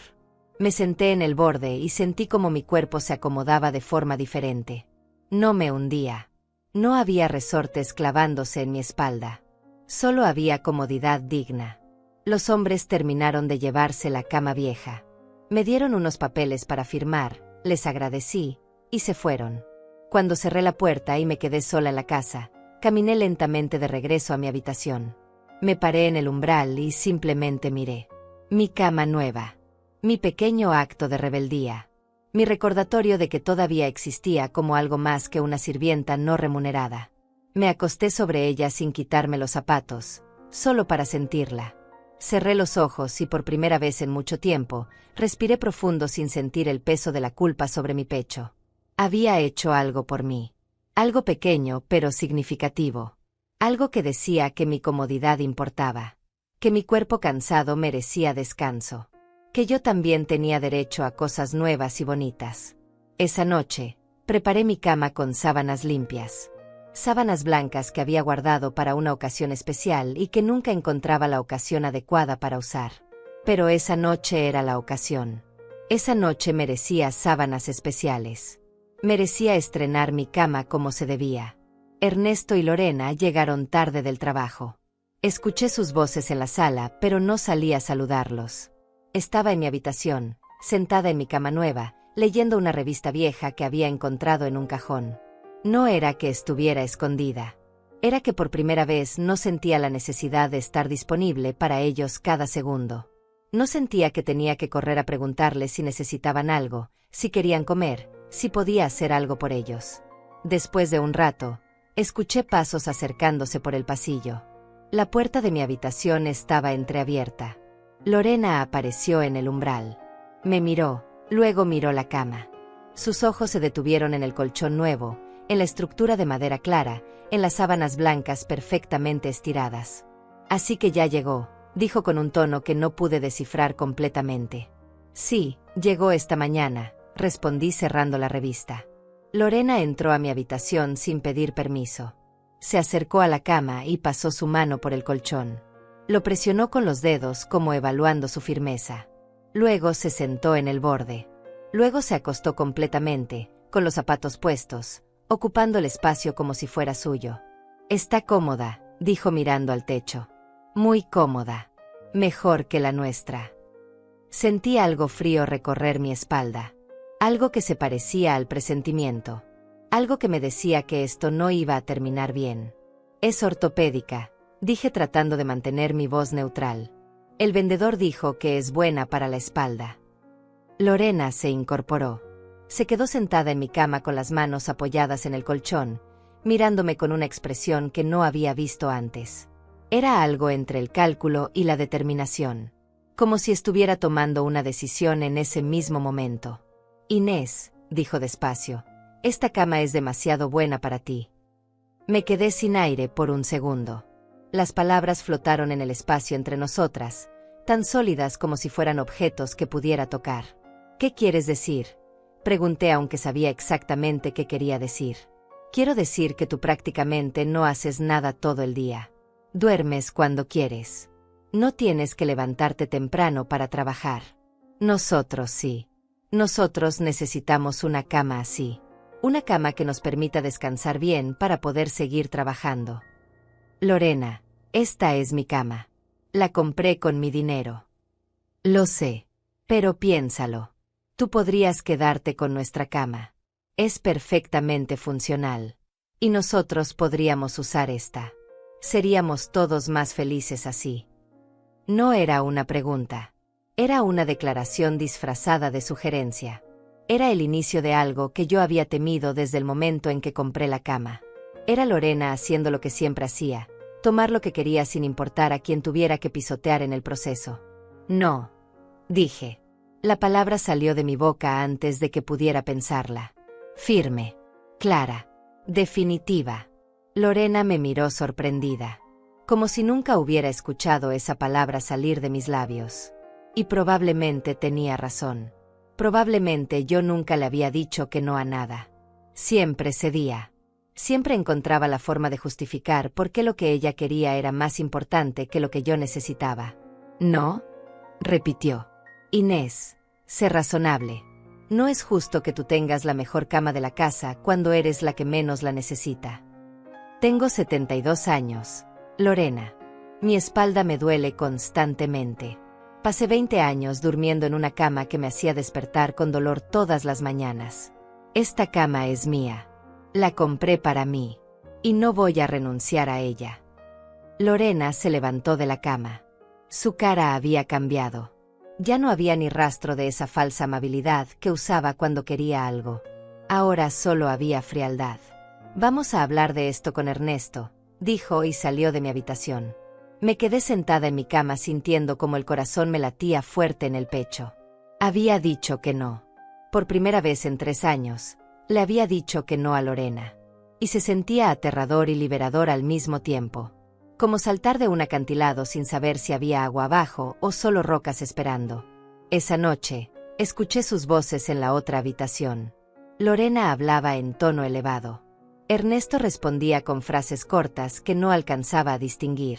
Me senté en el borde y sentí como mi cuerpo se acomodaba de forma diferente. No me hundía. No había resortes clavándose en mi espalda. Solo había comodidad digna. Los hombres terminaron de llevarse la cama vieja. Me dieron unos papeles para firmar, les agradecí, y se fueron. Cuando cerré la puerta y me quedé sola en la casa, caminé lentamente de regreso a mi habitación. Me paré en el umbral y simplemente miré. Mi cama nueva. Mi pequeño acto de rebeldía. Mi recordatorio de que todavía existía como algo más que una sirvienta no remunerada. Me acosté sobre ella sin quitarme los zapatos, solo para sentirla. Cerré los ojos y por primera vez en mucho tiempo, respiré profundo sin sentir el peso de la culpa sobre mi pecho. Había hecho algo por mí. Algo pequeño pero significativo. Algo que decía que mi comodidad importaba. Que mi cuerpo cansado merecía descanso. Que yo también tenía derecho a cosas nuevas y bonitas. Esa noche, preparé mi cama con sábanas limpias. Sábanas blancas que había guardado para una ocasión especial y que nunca encontraba la ocasión adecuada para usar. Pero esa noche era la ocasión. Esa noche merecía sábanas especiales. Merecía estrenar mi cama como se debía. Ernesto y Lorena llegaron tarde del trabajo. Escuché sus voces en la sala, pero no salí a saludarlos. Estaba en mi habitación, sentada en mi cama nueva, leyendo una revista vieja que había encontrado en un cajón. No era que estuviera escondida. Era que por primera vez no sentía la necesidad de estar disponible para ellos cada segundo. No sentía que tenía que correr a preguntarles si necesitaban algo, si querían comer, si podía hacer algo por ellos. Después de un rato, escuché pasos acercándose por el pasillo. La puerta de mi habitación estaba entreabierta. Lorena apareció en el umbral. Me miró, luego miró la cama. Sus ojos se detuvieron en el colchón nuevo, en la estructura de madera clara, en las sábanas blancas perfectamente estiradas. Así que ya llegó, dijo con un tono que no pude descifrar completamente. Sí, llegó esta mañana, respondí cerrando la revista. Lorena entró a mi habitación sin pedir permiso. Se acercó a la cama y pasó su mano por el colchón. Lo presionó con los dedos como evaluando su firmeza. Luego se sentó en el borde. Luego se acostó completamente, con los zapatos puestos, ocupando el espacio como si fuera suyo. Está cómoda, dijo mirando al techo. Muy cómoda. Mejor que la nuestra. Sentí algo frío recorrer mi espalda. Algo que se parecía al presentimiento. Algo que me decía que esto no iba a terminar bien. Es ortopédica, dije tratando de mantener mi voz neutral. El vendedor dijo que es buena para la espalda. Lorena se incorporó. Se quedó sentada en mi cama con las manos apoyadas en el colchón, mirándome con una expresión que no había visto antes. Era algo entre el cálculo y la determinación. Como si estuviera tomando una decisión en ese mismo momento. Inés, dijo despacio, esta cama es demasiado buena para ti. Me quedé sin aire por un segundo. Las palabras flotaron en el espacio entre nosotras, tan sólidas como si fueran objetos que pudiera tocar. ¿Qué quieres decir? Pregunté aunque sabía exactamente qué quería decir. Quiero decir que tú prácticamente no haces nada todo el día. Duermes cuando quieres. No tienes que levantarte temprano para trabajar. Nosotros sí. Nosotros necesitamos una cama así. Una cama que nos permita descansar bien para poder seguir trabajando. Lorena, esta es mi cama. La compré con mi dinero. Lo sé. Pero piénsalo. Tú podrías quedarte con nuestra cama. Es perfectamente funcional. Y nosotros podríamos usar esta. Seríamos todos más felices así. No era una pregunta. Era una declaración disfrazada de sugerencia. Era el inicio de algo que yo había temido desde el momento en que compré la cama. Era Lorena haciendo lo que siempre hacía, tomar lo que quería sin importar a quien tuviera que pisotear en el proceso. No. dije. La palabra salió de mi boca antes de que pudiera pensarla. Firme, clara, definitiva. Lorena me miró sorprendida, como si nunca hubiera escuchado esa palabra salir de mis labios. Y probablemente tenía razón. Probablemente yo nunca le había dicho que no a nada. Siempre cedía. Siempre encontraba la forma de justificar por qué lo que ella quería era más importante que lo que yo necesitaba. ¿No?, repitió. Inés, sé razonable. No es justo que tú tengas la mejor cama de la casa cuando eres la que menos la necesita. Tengo 72 años, Lorena. Mi espalda me duele constantemente. Pasé 20 años durmiendo en una cama que me hacía despertar con dolor todas las mañanas. Esta cama es mía. La compré para mí. Y no voy a renunciar a ella. Lorena se levantó de la cama. Su cara había cambiado. Ya no había ni rastro de esa falsa amabilidad que usaba cuando quería algo. Ahora solo había frialdad. Vamos a hablar de esto con Ernesto, dijo y salió de mi habitación. Me quedé sentada en mi cama sintiendo como el corazón me latía fuerte en el pecho. Había dicho que no. Por primera vez en 3 años, le había dicho que no a Lorena. Y se sentía aterrador y liberador al mismo tiempo. Como saltar de un acantilado sin saber si había agua abajo o solo rocas esperando. Esa noche, escuché sus voces en la otra habitación. Lorena hablaba en tono elevado. Ernesto respondía con frases cortas que no alcanzaba a distinguir.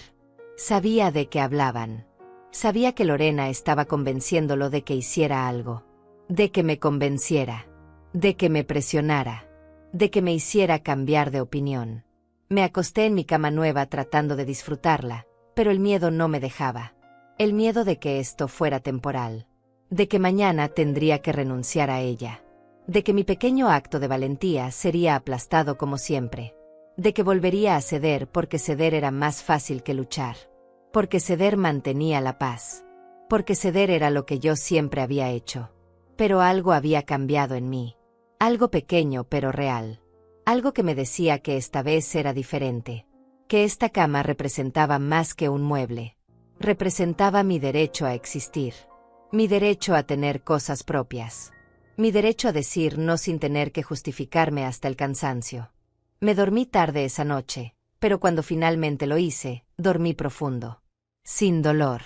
Sabía de qué hablaban. Sabía que Lorena estaba convenciéndolo de que hiciera algo. De que me convenciera. De que me presionara. De que me hiciera cambiar de opinión. Me acosté en mi cama nueva tratando de disfrutarla, pero el miedo no me dejaba. El miedo de que esto fuera temporal. De que mañana tendría que renunciar a ella. De que mi pequeño acto de valentía sería aplastado como siempre. De que volvería a ceder porque ceder era más fácil que luchar. Porque ceder mantenía la paz. Porque ceder era lo que yo siempre había hecho. Pero algo había cambiado en mí. Algo pequeño pero real. Algo que me decía que esta vez era diferente. Que esta cama representaba más que un mueble. Representaba mi derecho a existir. Mi derecho a tener cosas propias. Mi derecho a decir no sin tener que justificarme hasta el cansancio. Me dormí tarde esa noche, pero cuando finalmente lo hice, dormí profundo. Sin dolor.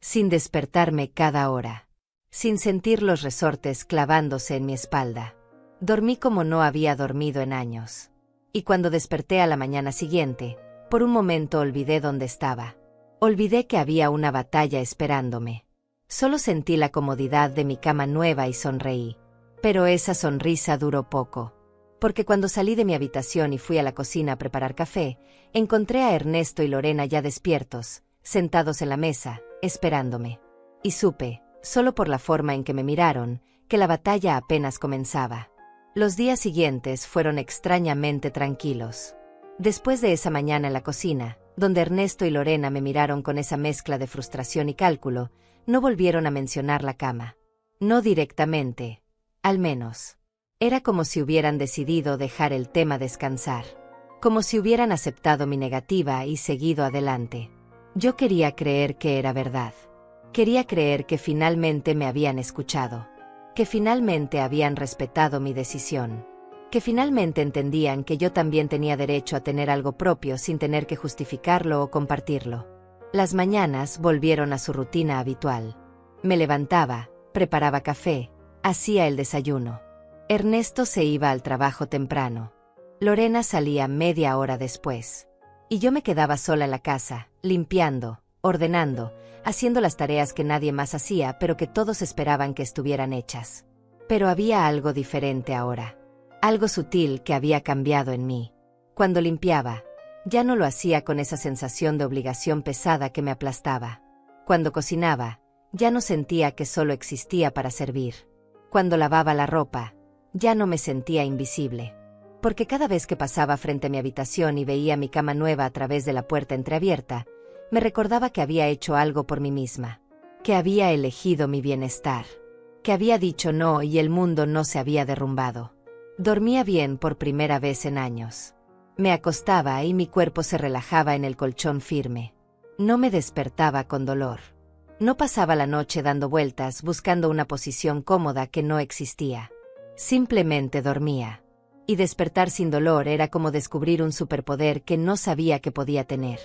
Sin despertarme cada hora. Sin sentir los resortes clavándose en mi espalda. Dormí como no había dormido en años. Y cuando desperté a la mañana siguiente, por un momento olvidé dónde estaba. Olvidé que había una batalla esperándome. Solo sentí la comodidad de mi cama nueva y sonreí. Pero esa sonrisa duró poco. Porque cuando salí de mi habitación y fui a la cocina a preparar café, encontré a Ernesto y Lorena ya despiertos, sentados en la mesa, esperándome. Y supe, solo por la forma en que me miraron, que la batalla apenas comenzaba. Los días siguientes fueron extrañamente tranquilos. Después de esa mañana en la cocina, donde Ernesto y Lorena me miraron con esa mezcla de frustración y cálculo, no volvieron a mencionar la cama. No directamente, al menos. Era como si hubieran decidido dejar el tema descansar. Como si hubieran aceptado mi negativa y seguido adelante. Yo quería creer que era verdad. Quería creer que finalmente me habían escuchado. Que finalmente habían respetado mi decisión. Que finalmente entendían que yo también tenía derecho a tener algo propio sin tener que justificarlo o compartirlo. Las mañanas volvieron a su rutina habitual. Me levantaba, preparaba café, hacía el desayuno. Ernesto se iba al trabajo temprano. Lorena salía media hora después. Y yo me quedaba sola en la casa, limpiando, ordenando, haciendo las tareas que nadie más hacía pero que todos esperaban que estuvieran hechas. Pero había algo diferente ahora. Algo sutil que había cambiado en mí. Cuando limpiaba, ya no lo hacía con esa sensación de obligación pesada que me aplastaba. Cuando cocinaba, ya no sentía que solo existía para servir. Cuando lavaba la ropa, ya no me sentía invisible. Porque cada vez que pasaba frente a mi habitación y veía mi cama nueva a través de la puerta entreabierta, me recordaba que había hecho algo por mí misma. Que había elegido mi bienestar. Que había dicho no y el mundo no se había derrumbado. Dormía bien por primera vez en años. Me acostaba y mi cuerpo se relajaba en el colchón firme. No me despertaba con dolor. No pasaba la noche dando vueltas buscando una posición cómoda que no existía. Simplemente dormía. Y despertar sin dolor era como descubrir un superpoder que no sabía que podía tener.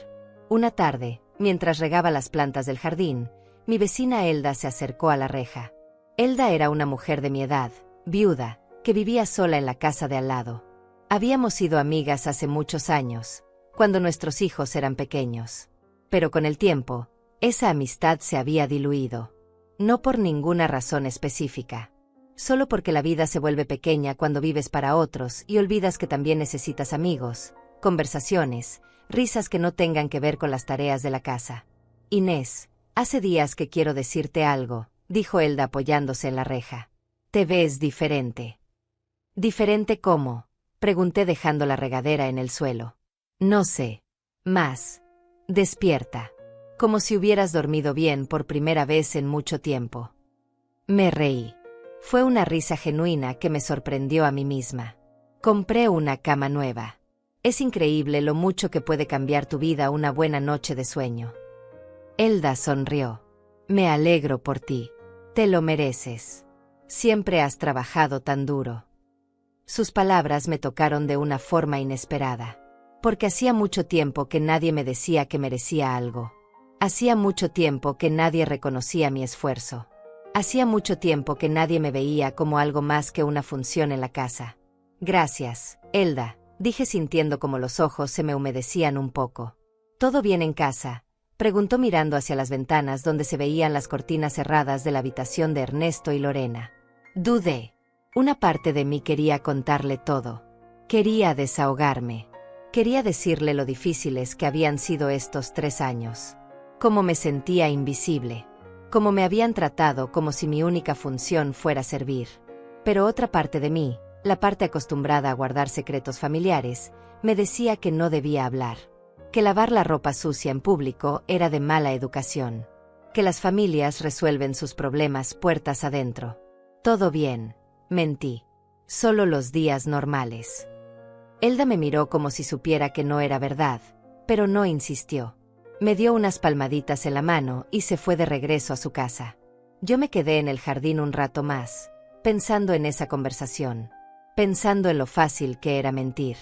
Una tarde, mientras regaba las plantas del jardín, mi vecina Elda se acercó a la reja. Elda era una mujer de mi edad, viuda, que vivía sola en la casa de al lado. Habíamos sido amigas hace muchos años, cuando nuestros hijos eran pequeños. Pero con el tiempo, esa amistad se había diluido. No por ninguna razón específica. Solo porque la vida se vuelve pequeña cuando vives para otros y olvidas que también necesitas amigos, conversaciones, risas que no tengan que ver con las tareas de la casa. Inés, hace días que quiero decirte algo, dijo Elda apoyándose en la reja. Te ves diferente. ¿Diferente cómo? Pregunté dejando la regadera en el suelo. No sé. Más. Despierta. Como si hubieras dormido bien por primera vez en mucho tiempo. Me reí. Fue una risa genuina que me sorprendió a mí misma. Compré una cama nueva. Es increíble lo mucho que puede cambiar tu vida una buena noche de sueño. Elda sonrió. Me alegro por ti. Te lo mereces. Siempre has trabajado tan duro. Sus palabras me tocaron de una forma inesperada. Porque hacía mucho tiempo que nadie me decía que merecía algo. Hacía mucho tiempo que nadie reconocía mi esfuerzo. Hacía mucho tiempo que nadie me veía como algo más que una función en la casa. Gracias, Elda, dije sintiendo como los ojos se me humedecían un poco. ¿Todo bien en casa?, preguntó mirando hacia las ventanas donde se veían las cortinas cerradas de la habitación de Ernesto y Lorena. Dudé. Una parte de mí quería contarle todo. Quería desahogarme. Quería decirle lo difíciles que habían sido estos 3 años. Cómo me sentía invisible. Cómo me habían tratado como si mi única función fuera servir. Pero otra parte de mí, la parte acostumbrada a guardar secretos familiares, me decía que no debía hablar. Que lavar la ropa sucia en público era de mala educación. Que las familias resuelven sus problemas puertas adentro. Todo bien, mentí. Solo los días normales. Elda me miró como si supiera que no era verdad, pero no insistió. Me dio unas palmaditas en la mano y se fue de regreso a su casa. Yo me quedé en el jardín un rato más, pensando en esa conversación, pensando en lo fácil que era mentir,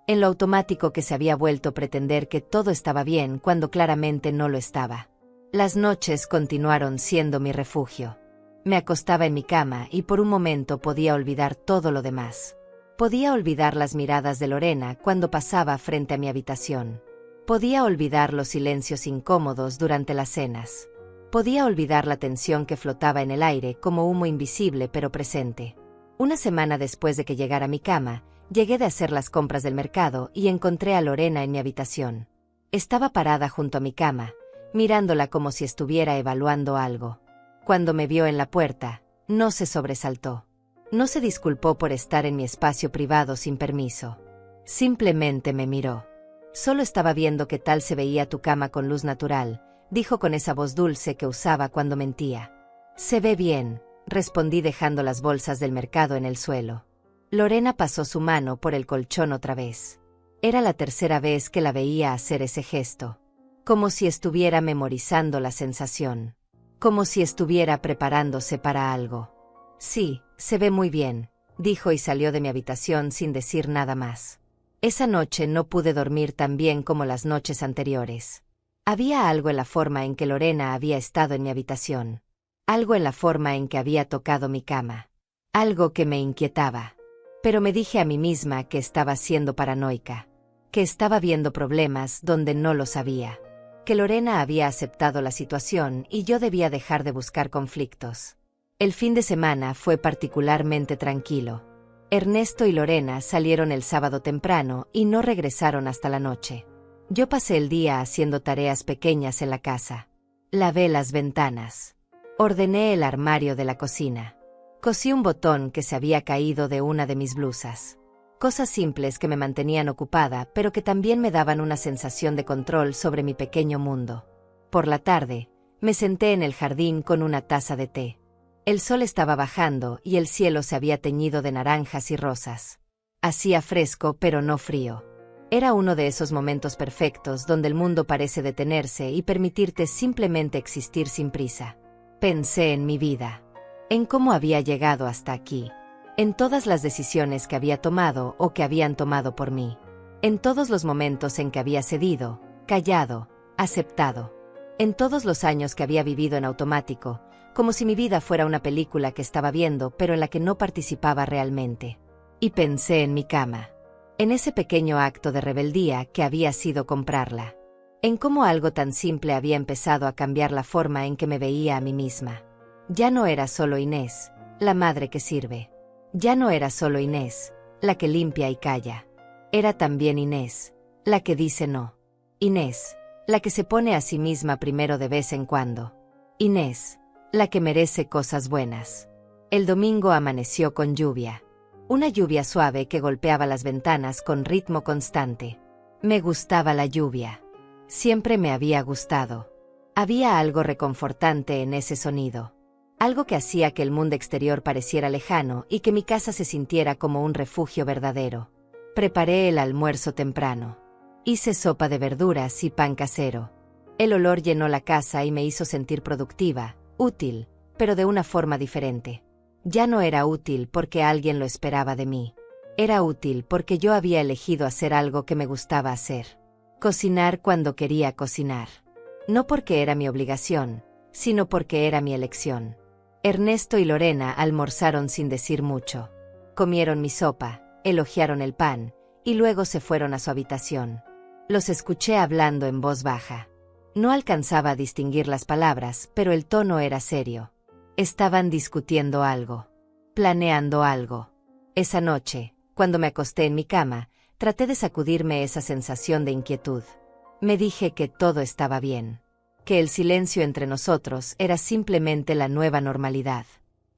en lo automático que se había vuelto pretender que todo estaba bien cuando claramente no lo estaba. Las noches continuaron siendo mi refugio. Me acostaba en mi cama y por un momento podía olvidar todo lo demás. Podía olvidar las miradas de Lorena cuando pasaba frente a mi habitación. Podía olvidar los silencios incómodos durante las cenas. Podía olvidar la tensión que flotaba en el aire como humo invisible pero presente. Una semana después de que llegara a mi cama, llegué de hacer las compras del mercado y encontré a Lorena en mi habitación. Estaba parada junto a mi cama, mirándola como si estuviera evaluando algo. Cuando me vio en la puerta, no se sobresaltó. No se disculpó por estar en mi espacio privado sin permiso. Simplemente me miró. Solo estaba viendo qué tal se veía tu cama con luz natural, dijo con esa voz dulce que usaba cuando mentía. Se ve bien, respondí dejando las bolsas del mercado en el suelo. Lorena pasó su mano por el colchón otra vez. Era la tercera vez que la veía hacer ese gesto. Como si estuviera memorizando la sensación. Como si estuviera preparándose para algo. Sí, se ve muy bien, dijo y salió de mi habitación sin decir nada más. Esa noche no pude dormir tan bien como las noches anteriores. Había algo en la forma en que Lorena había estado en mi habitación. Algo en la forma en que había tocado mi cama. Algo que me inquietaba. Pero me dije a mí misma que estaba siendo paranoica. Que estaba viendo problemas donde no los había. Que Lorena había aceptado la situación y yo debía dejar de buscar conflictos. El fin de semana fue particularmente tranquilo. Ernesto y Lorena salieron el sábado temprano y no regresaron hasta la noche. Yo pasé el día haciendo tareas pequeñas en la casa. Lavé las ventanas. Ordené el armario de la cocina. Cosí un botón que se había caído de una de mis blusas. Cosas simples que me mantenían ocupada, pero que también me daban una sensación de control sobre mi pequeño mundo. Por la tarde, me senté en el jardín con una taza de té. El sol estaba bajando y el cielo se había teñido de naranjas y rosas. Hacía fresco pero no frío. Era uno de esos momentos perfectos donde el mundo parece detenerse y permitirte simplemente existir sin prisa. Pensé en mi vida, en cómo había llegado hasta aquí, en todas las decisiones que había tomado o que habían tomado por mí, en todos los momentos en que había cedido, callado, aceptado, en todos los años que había vivido en automático, como si mi vida fuera una película que estaba viendo pero en la que no participaba realmente. Y pensé en mi cama, en ese pequeño acto de rebeldía que había sido comprarla, en cómo algo tan simple había empezado a cambiar la forma en que me veía a mí misma. Ya no era solo Inés, la madre que sirve. Ya no era solo Inés, la que limpia y calla. Era también Inés, la que dice no. Inés, la que se pone a sí misma primero de vez en cuando. Inés, la que merece cosas buenas. El domingo amaneció con lluvia. Una lluvia suave que golpeaba las ventanas con ritmo constante. Me gustaba la lluvia. Siempre me había gustado. Había algo reconfortante en ese sonido. Algo que hacía que el mundo exterior pareciera lejano y que mi casa se sintiera como un refugio verdadero. Preparé el almuerzo temprano. Hice sopa de verduras y pan casero. El olor llenó la casa y me hizo sentir productiva, útil, pero de una forma diferente. Ya no era útil porque alguien lo esperaba de mí. Era útil porque yo había elegido hacer algo que me gustaba hacer. Cocinar cuando quería cocinar. No porque era mi obligación, sino porque era mi elección. Ernesto y Lorena almorzaron sin decir mucho. Comieron mi sopa, elogiaron el pan, y luego se fueron a su habitación. Los escuché hablando en voz baja. No alcanzaba a distinguir las palabras, pero el tono era serio. Estaban discutiendo algo. Planeando algo. Esa noche, cuando me acosté en mi cama, traté de sacudirme esa sensación de inquietud. Me dije que todo estaba bien. Que el silencio entre nosotros era simplemente la nueva normalidad.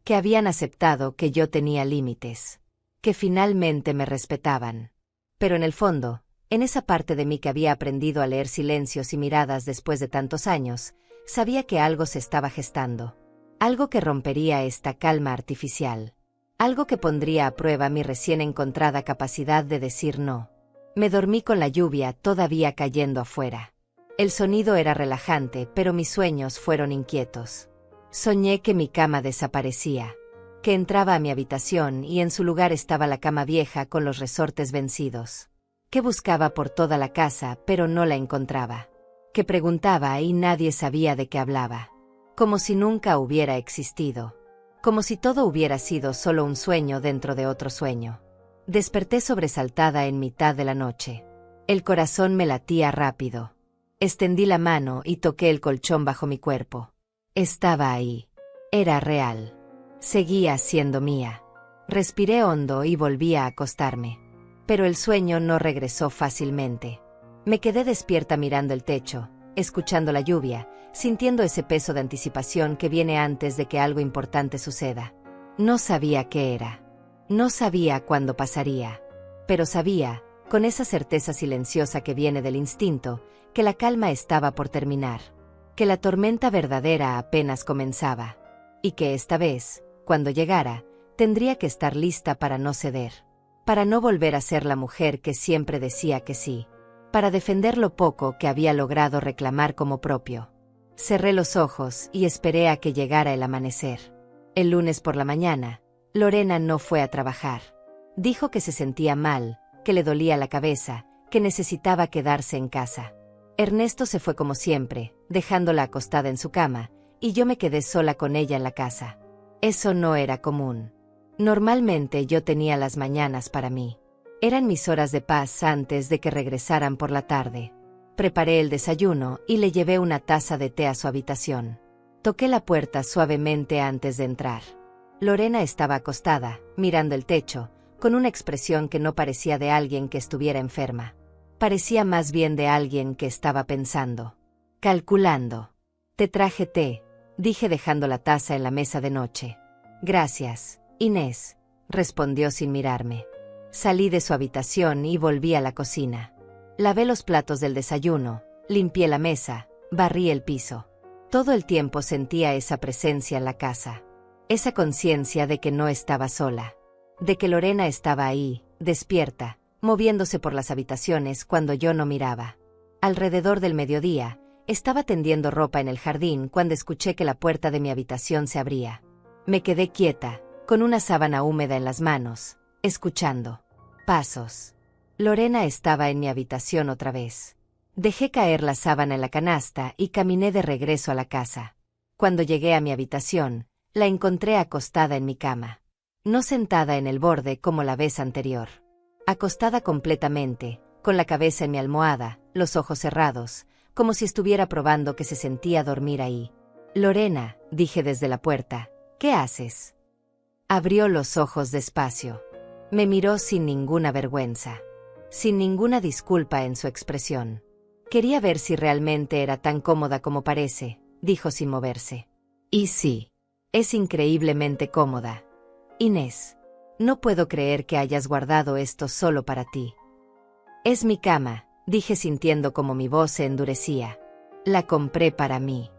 Que habían aceptado que yo tenía límites. Que finalmente me respetaban. Pero en el fondo, en esa parte de mí que había aprendido a leer silencios y miradas después de tantos años, sabía que algo se estaba gestando. Algo que rompería esta calma artificial. Algo que pondría a prueba mi recién encontrada capacidad de decir no. Me dormí con la lluvia todavía cayendo afuera. El sonido era relajante, pero mis sueños fueron inquietos. Soñé que mi cama desaparecía. Que entraba a mi habitación y en su lugar estaba la cama vieja con los resortes vencidos. Que buscaba por toda la casa, pero no la encontraba. Que preguntaba y nadie sabía de qué hablaba. Como si nunca hubiera existido. Como si todo hubiera sido solo un sueño dentro de otro sueño. Desperté sobresaltada en mitad de la noche. El corazón me latía rápido. Extendí la mano y toqué el colchón bajo mi cuerpo. Estaba ahí. Era real. Seguía siendo mía. Respiré hondo y volví a acostarme. Pero el sueño no regresó fácilmente. Me quedé despierta mirando el techo, escuchando la lluvia, sintiendo ese peso de anticipación que viene antes de que algo importante suceda. No sabía qué era. No sabía cuándo pasaría. Pero sabía, con esa certeza silenciosa que viene del instinto, que la calma estaba por terminar. Que la tormenta verdadera apenas comenzaba. Y que esta vez, cuando llegara, tendría que estar lista para no ceder. Para no volver a ser la mujer que siempre decía que sí. Para defender lo poco que había logrado reclamar como propio. Cerré los ojos y esperé a que llegara el amanecer. El lunes por la mañana, Lorena no fue a trabajar. Dijo que se sentía mal, que le dolía la cabeza, que necesitaba quedarse en casa. Ernesto se fue como siempre, dejándola acostada en su cama, y yo me quedé sola con ella en la casa. Eso no era común. Normalmente yo tenía las mañanas para mí. Eran mis horas de paz antes de que regresaran por la tarde. Preparé el desayuno y le llevé una taza de té a su habitación. Toqué la puerta suavemente antes de entrar. Lorena estaba acostada, mirando el techo, con una expresión que no parecía de alguien que estuviera enferma. Parecía más bien de alguien que estaba pensando. Calculando. Te traje té, dije dejando la taza en la mesa de noche. Gracias, Inés, respondió sin mirarme. Salí de su habitación y volví a la cocina. Lavé los platos del desayuno, limpié la mesa, barrí el piso. Todo el tiempo sentía esa presencia en la casa. Esa conciencia de que no estaba sola. De que Lorena estaba ahí, despierta, moviéndose por las habitaciones cuando yo no miraba. Alrededor del mediodía, estaba tendiendo ropa en el jardín cuando escuché que la puerta de mi habitación se abría. Me quedé quieta, con una sábana húmeda en las manos, escuchando pasos. Lorena estaba en mi habitación otra vez. Dejé caer la sábana en la canasta y caminé de regreso a la casa. Cuando llegué a mi habitación, la encontré acostada en mi cama. No sentada en el borde como la vez anterior. Acostada completamente, con la cabeza en mi almohada, los ojos cerrados, como si estuviera probando que se sentía dormir ahí. «Lorena», dije desde la puerta, «¿qué haces?». Abrió los ojos despacio. Me miró sin ninguna vergüenza, sin ninguna disculpa en su expresión. «Quería ver si realmente era tan cómoda como parece», dijo sin moverse. «Y sí, es increíblemente cómoda. Inés, no puedo creer que hayas guardado esto solo para ti». «Es mi cama», dije sintiendo como mi voz se endurecía. «La compré para mí».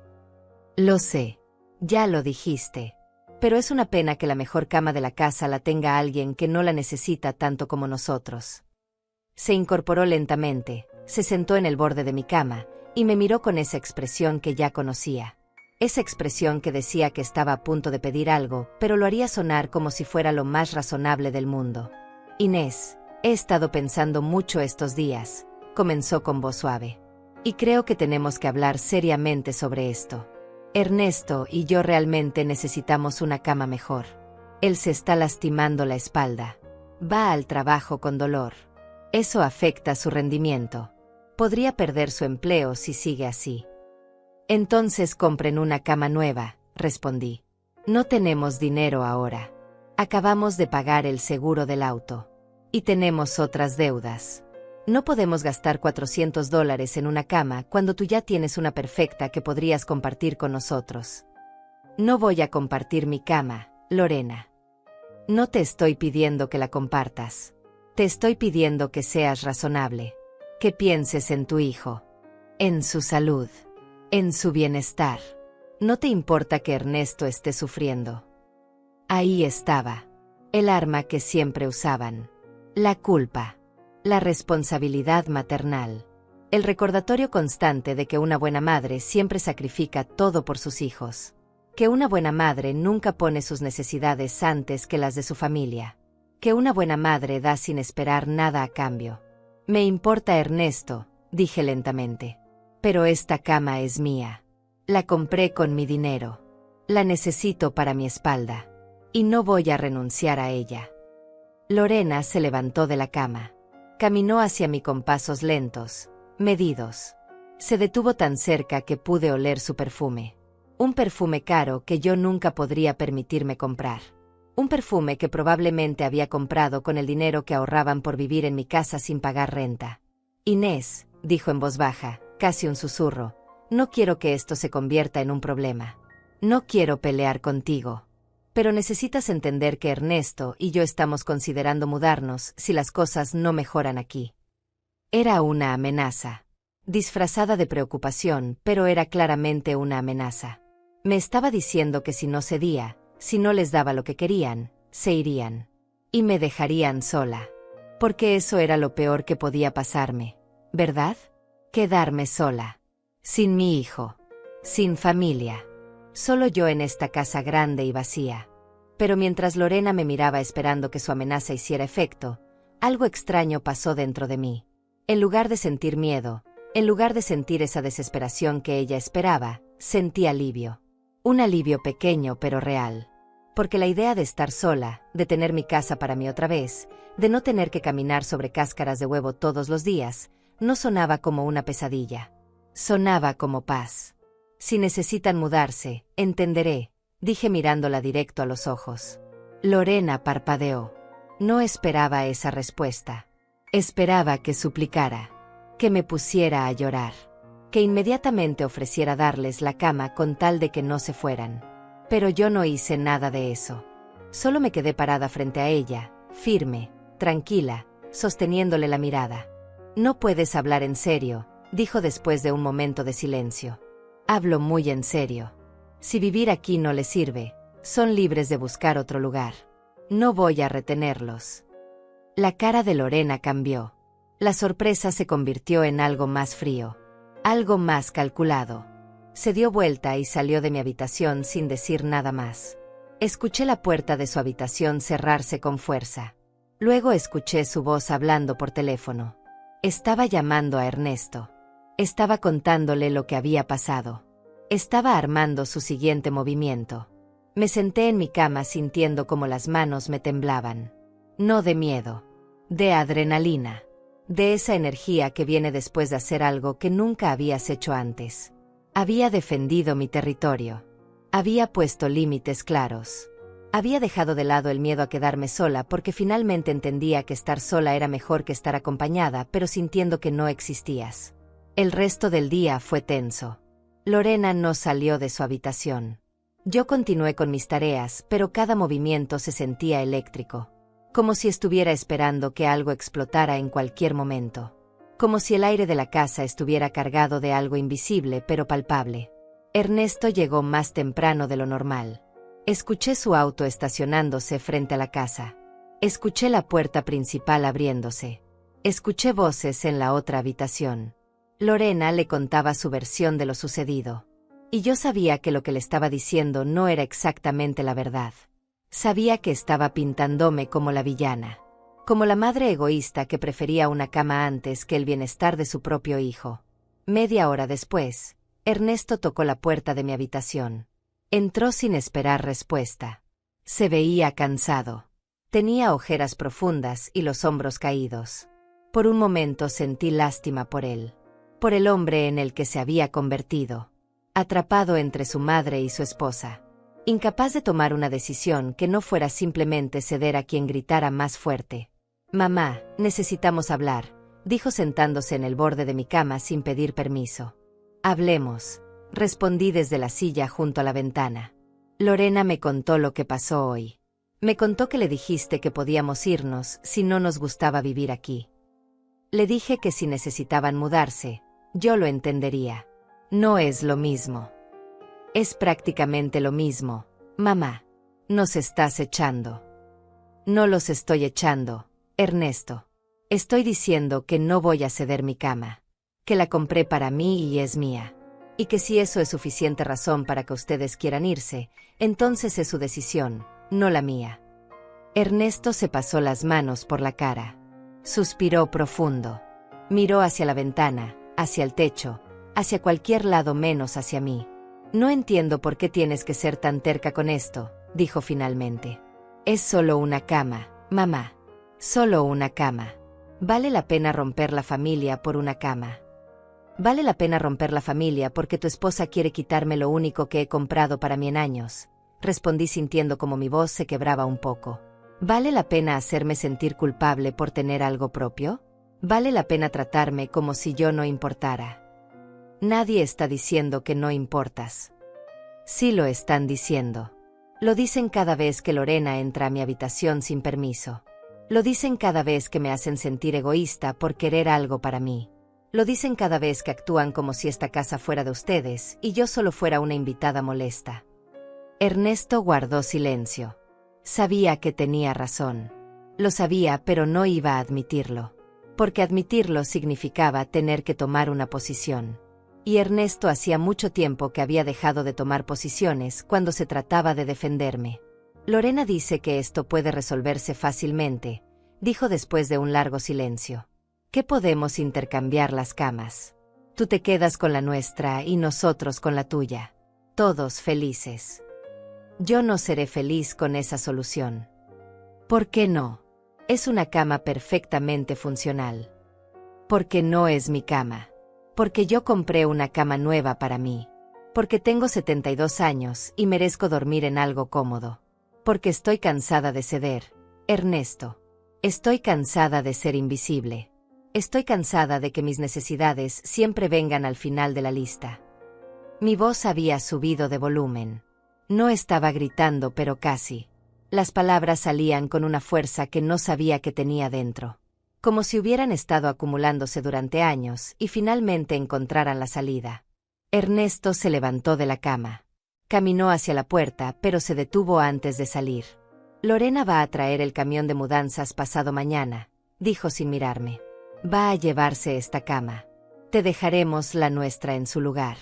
«Lo sé. Ya lo dijiste. Pero es una pena que la mejor cama de la casa la tenga alguien que no la necesita tanto como nosotros». Se incorporó lentamente, se sentó en el borde de mi cama, y me miró con esa expresión que ya conocía. Esa expresión que decía que estaba a punto de pedir algo, pero lo haría sonar como si fuera lo más razonable del mundo. «Inés, he estado pensando mucho estos días», comenzó con voz suave. «Y creo que tenemos que hablar seriamente sobre esto. Ernesto y yo realmente necesitamos una cama mejor. Él se está lastimando la espalda. Va al trabajo con dolor. Eso afecta su rendimiento. Podría perder su empleo si sigue así». «Entonces compren una cama nueva», respondí. «No tenemos dinero ahora. Acabamos de pagar el seguro del auto. Y tenemos otras deudas. No podemos gastar $400 en una cama cuando tú ya tienes una perfecta que podrías compartir con nosotros». «No voy a compartir mi cama, Lorena. No te estoy pidiendo que la compartas. Te estoy pidiendo que seas razonable. Que pienses en tu hijo. En su salud. En su bienestar. No te importa que Ernesto esté sufriendo». Ahí estaba. El arma que siempre usaban. La culpa. La responsabilidad maternal. El recordatorio constante de que una buena madre siempre sacrifica todo por sus hijos. Que una buena madre nunca pone sus necesidades antes que las de su familia. Que una buena madre da sin esperar nada a cambio. «Me importa Ernesto», dije lentamente. «Pero esta cama es mía. La compré con mi dinero. La necesito para mi espalda. Y no voy a renunciar a ella». Lorena se levantó de la cama. Caminó hacia mí con pasos lentos, medidos. Se detuvo tan cerca que pude oler su perfume. Un perfume caro que yo nunca podría permitirme comprar. Un perfume que probablemente había comprado con el dinero que ahorraban por vivir en mi casa sin pagar renta. «Inés», dijo en voz baja, casi un susurro, «no quiero que esto se convierta en un problema. No quiero pelear contigo. Pero necesitas entender que Ernesto y yo estamos considerando mudarnos si las cosas no mejoran aquí». Era una amenaza. Disfrazada de preocupación, pero era claramente una amenaza. Me estaba diciendo que si no cedía, si no les daba lo que querían, se irían. Y me dejarían sola. Porque eso era lo peor que podía pasarme, ¿verdad? Quedarme sola. Sin mi hijo. Sin familia. Solo yo en esta casa grande y vacía. Pero mientras Lorena me miraba esperando que su amenaza hiciera efecto, algo extraño pasó dentro de mí. En lugar de sentir miedo, en lugar de sentir esa desesperación que ella esperaba, sentí alivio. Un alivio pequeño pero real. Porque la idea de estar sola, de tener mi casa para mí otra vez, de no tener que caminar sobre cáscaras de huevo todos los días, no sonaba como una pesadilla. Sonaba como paz. «Si necesitan mudarse, entenderé», dije mirándola directo a los ojos. Lorena parpadeó. No esperaba esa respuesta. Esperaba que suplicara, que me pusiera a llorar, que inmediatamente ofreciera darles la cama con tal de que no se fueran. Pero yo no hice nada de eso. Solo me quedé parada frente a ella, firme, tranquila, sosteniéndole la mirada. «No puedes hablar en serio», dijo después de un momento de silencio. «Hablo muy en serio. Si vivir aquí no les sirve, son libres de buscar otro lugar. No voy a retenerlos». La cara de Lorena cambió. La sorpresa se convirtió en algo más frío, algo más calculado. Se dio vuelta y salió de mi habitación sin decir nada más. Escuché la puerta de su habitación cerrarse con fuerza. Luego escuché su voz hablando por teléfono. Estaba llamando a Ernesto. Estaba contándole lo que había pasado. Estaba armando su siguiente movimiento. Me senté en mi cama sintiendo como las manos me temblaban. No de miedo, de adrenalina, de esa energía que viene después de hacer algo que nunca habías hecho antes. Había defendido mi territorio. Había puesto límites claros. Había dejado de lado el miedo a quedarme sola porque finalmente entendía que estar sola era mejor que estar acompañada, pero sintiendo que no existías. El resto del día fue tenso. Lorena no salió de su habitación. Yo continué con mis tareas, pero cada movimiento se sentía eléctrico. Como si estuviera esperando que algo explotara en cualquier momento. Como si el aire de la casa estuviera cargado de algo invisible pero palpable. Ernesto llegó más temprano de lo normal. Escuché su auto estacionándose frente a la casa. Escuché la puerta principal abriéndose. Escuché voces en la otra habitación. Lorena le contaba su versión de lo sucedido. Y yo sabía que lo que le estaba diciendo no era exactamente la verdad. Sabía que estaba pintándome como la villana. Como la madre egoísta que prefería una cama antes que el bienestar de su propio hijo. Media hora después, Ernesto tocó la puerta de mi habitación. Entró sin esperar respuesta. Se veía cansado. Tenía ojeras profundas y los hombros caídos. Por un momento sentí lástima por él. Por el hombre en el que se había convertido. Atrapado entre su madre y su esposa. Incapaz de tomar una decisión que no fuera simplemente ceder a quien gritara más fuerte. «Mamá, necesitamos hablar», dijo sentándose en el borde de mi cama sin pedir permiso. «Hablemos», respondí desde la silla junto a la ventana. Lorena me contó lo que pasó hoy. Me contó que le dijiste que podíamos irnos si no nos gustaba vivir aquí. Le dije que si necesitaban mudarse, yo lo entendería. No es lo mismo. Es prácticamente lo mismo, mamá. Nos estás echando. No los estoy echando, Ernesto. Estoy diciendo que no voy a ceder mi cama. Que la compré para mí y es mía. Y que si eso es suficiente razón para que ustedes quieran irse, entonces es su decisión, no la mía. Ernesto se pasó las manos por la cara. Suspiró profundo. Miró hacia la ventana, hacia el techo, hacia cualquier lado menos hacia mí. «No entiendo por qué tienes que ser tan terca con esto», dijo finalmente. «Es solo una cama, mamá. Solo una cama. ¿Vale la pena romper la familia por una cama? Vale la pena romper la familia porque tu esposa quiere quitarme lo único que he comprado para mí en años», respondí sintiendo como mi voz se quebraba un poco. «¿Vale la pena hacerme sentir culpable por tener algo propio? ¿Vale la pena tratarme como si yo no importara?» Nadie está diciendo que no importas. Sí lo están diciendo. Lo dicen cada vez que Lorena entra a mi habitación sin permiso. Lo dicen cada vez que me hacen sentir egoísta por querer algo para mí. Lo dicen cada vez que actúan como si esta casa fuera de ustedes y yo solo fuera una invitada molesta. Ernesto guardó silencio. Sabía que tenía razón. Lo sabía, pero no iba a admitirlo. Porque admitirlo significaba tener que tomar una posición. Y Ernesto hacía mucho tiempo que había dejado de tomar posiciones cuando se trataba de defenderme. Lorena dice que esto puede resolverse fácilmente, dijo después de un largo silencio. ¿Qué podemos intercambiar las camas? Tú te quedas con la nuestra y nosotros con la tuya. Todos felices. Yo no seré feliz con esa solución. ¿Por qué no? Es una cama perfectamente funcional. Porque no es mi cama. Porque yo compré una cama nueva para mí. Porque tengo 72 años y merezco dormir en algo cómodo. Porque estoy cansada de ceder, Ernesto. Estoy cansada de ser invisible. Estoy cansada de que mis necesidades siempre vengan al final de la lista. Mi voz había subido de volumen. No estaba gritando, pero casi. Las palabras salían con una fuerza que no sabía que tenía dentro. Como si hubieran estado acumulándose durante años y finalmente encontraran la salida. Ernesto se levantó de la cama. Caminó hacia la puerta, pero se detuvo antes de salir. Lorena va a traer el camión de mudanzas pasado mañana, dijo sin mirarme. Va a llevarse esta cama. Te dejaremos la nuestra en su lugar.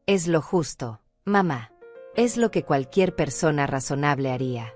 Es lo justo, mamá. Es lo que cualquier persona razonable haría.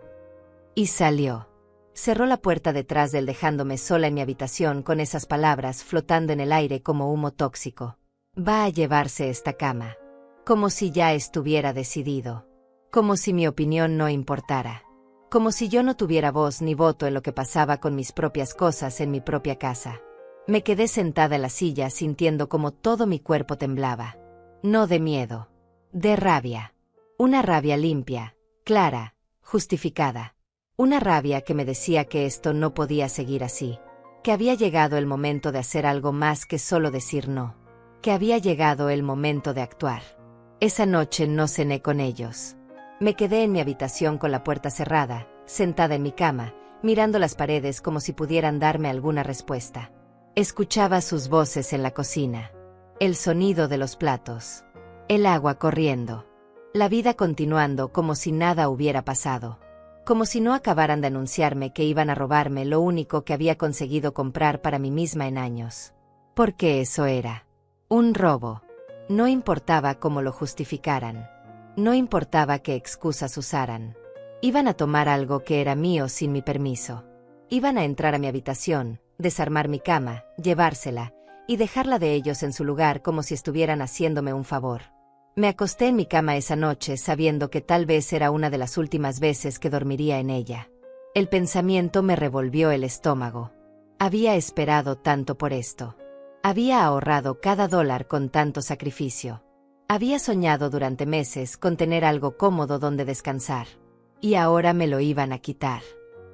Y salió. Cerró la puerta detrás de él dejándome sola en mi habitación con esas palabras flotando en el aire como humo tóxico. Va a llevarse esta cama. Como si ya estuviera decidido. Como si mi opinión no importara. Como si yo no tuviera voz ni voto en lo que pasaba con mis propias cosas en mi propia casa. Me quedé sentada en la silla sintiendo como todo mi cuerpo temblaba. No de miedo. De rabia. Una rabia limpia, clara, justificada. Una rabia que me decía que esto no podía seguir así. Que había llegado el momento de hacer algo más que solo decir no. Que había llegado el momento de actuar. Esa noche no cené con ellos. Me quedé en mi habitación con la puerta cerrada, sentada en mi cama, mirando las paredes como si pudieran darme alguna respuesta. Escuchaba sus voces en la cocina. El sonido de los platos. El agua corriendo. La vida continuando como si nada hubiera pasado. Como si no acabaran de anunciarme que iban a robarme lo único que había conseguido comprar para mí misma en años. Porque eso era. Un robo. No importaba cómo lo justificaran. No importaba qué excusas usaran. Iban a tomar algo que era mío sin mi permiso. Iban a entrar a mi habitación, desarmar mi cama, llevársela, y dejarla de ellos en su lugar como si estuvieran haciéndome un favor. Me acosté en mi cama esa noche sabiendo que tal vez era una de las últimas veces que dormiría en ella. El pensamiento me revolvió el estómago. Había esperado tanto por esto. Había ahorrado cada dólar con tanto sacrificio. Había soñado durante meses con tener algo cómodo donde descansar. Y ahora me lo iban a quitar.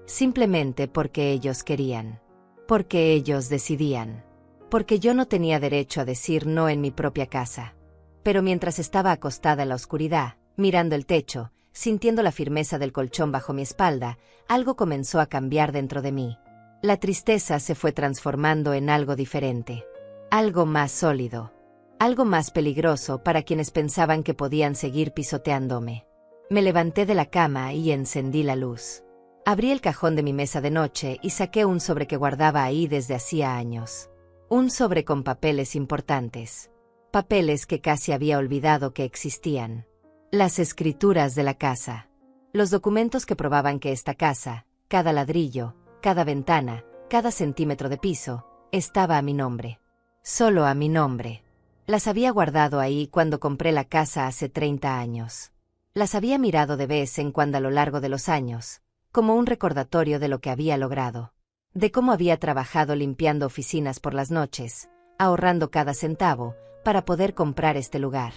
Simplemente porque ellos querían. Porque ellos decidían. Porque yo no tenía derecho a decir no en mi propia casa. Pero mientras estaba acostada en la oscuridad, mirando el techo, sintiendo la firmeza del colchón bajo mi espalda, algo comenzó a cambiar dentro de mí. La tristeza se fue transformando en algo diferente. Algo más sólido. Algo más peligroso para quienes pensaban que podían seguir pisoteándome. Me levanté de la cama y encendí la luz. Abrí el cajón de mi mesa de noche y saqué un sobre que guardaba ahí desde hacía años. Un sobre con papeles importantes. Papeles que casi había olvidado que existían. Las escrituras de la casa. Los documentos que probaban que esta casa, cada ladrillo, cada ventana, cada centímetro de piso, estaba a mi nombre. Solo a mi nombre. Las había guardado ahí cuando compré la casa hace 30 años. Las había mirado de vez en cuando a lo largo de los años, como un recordatorio de lo que había logrado. De cómo había trabajado limpiando oficinas por las noches, ahorrando cada centavo, para poder comprar este lugar.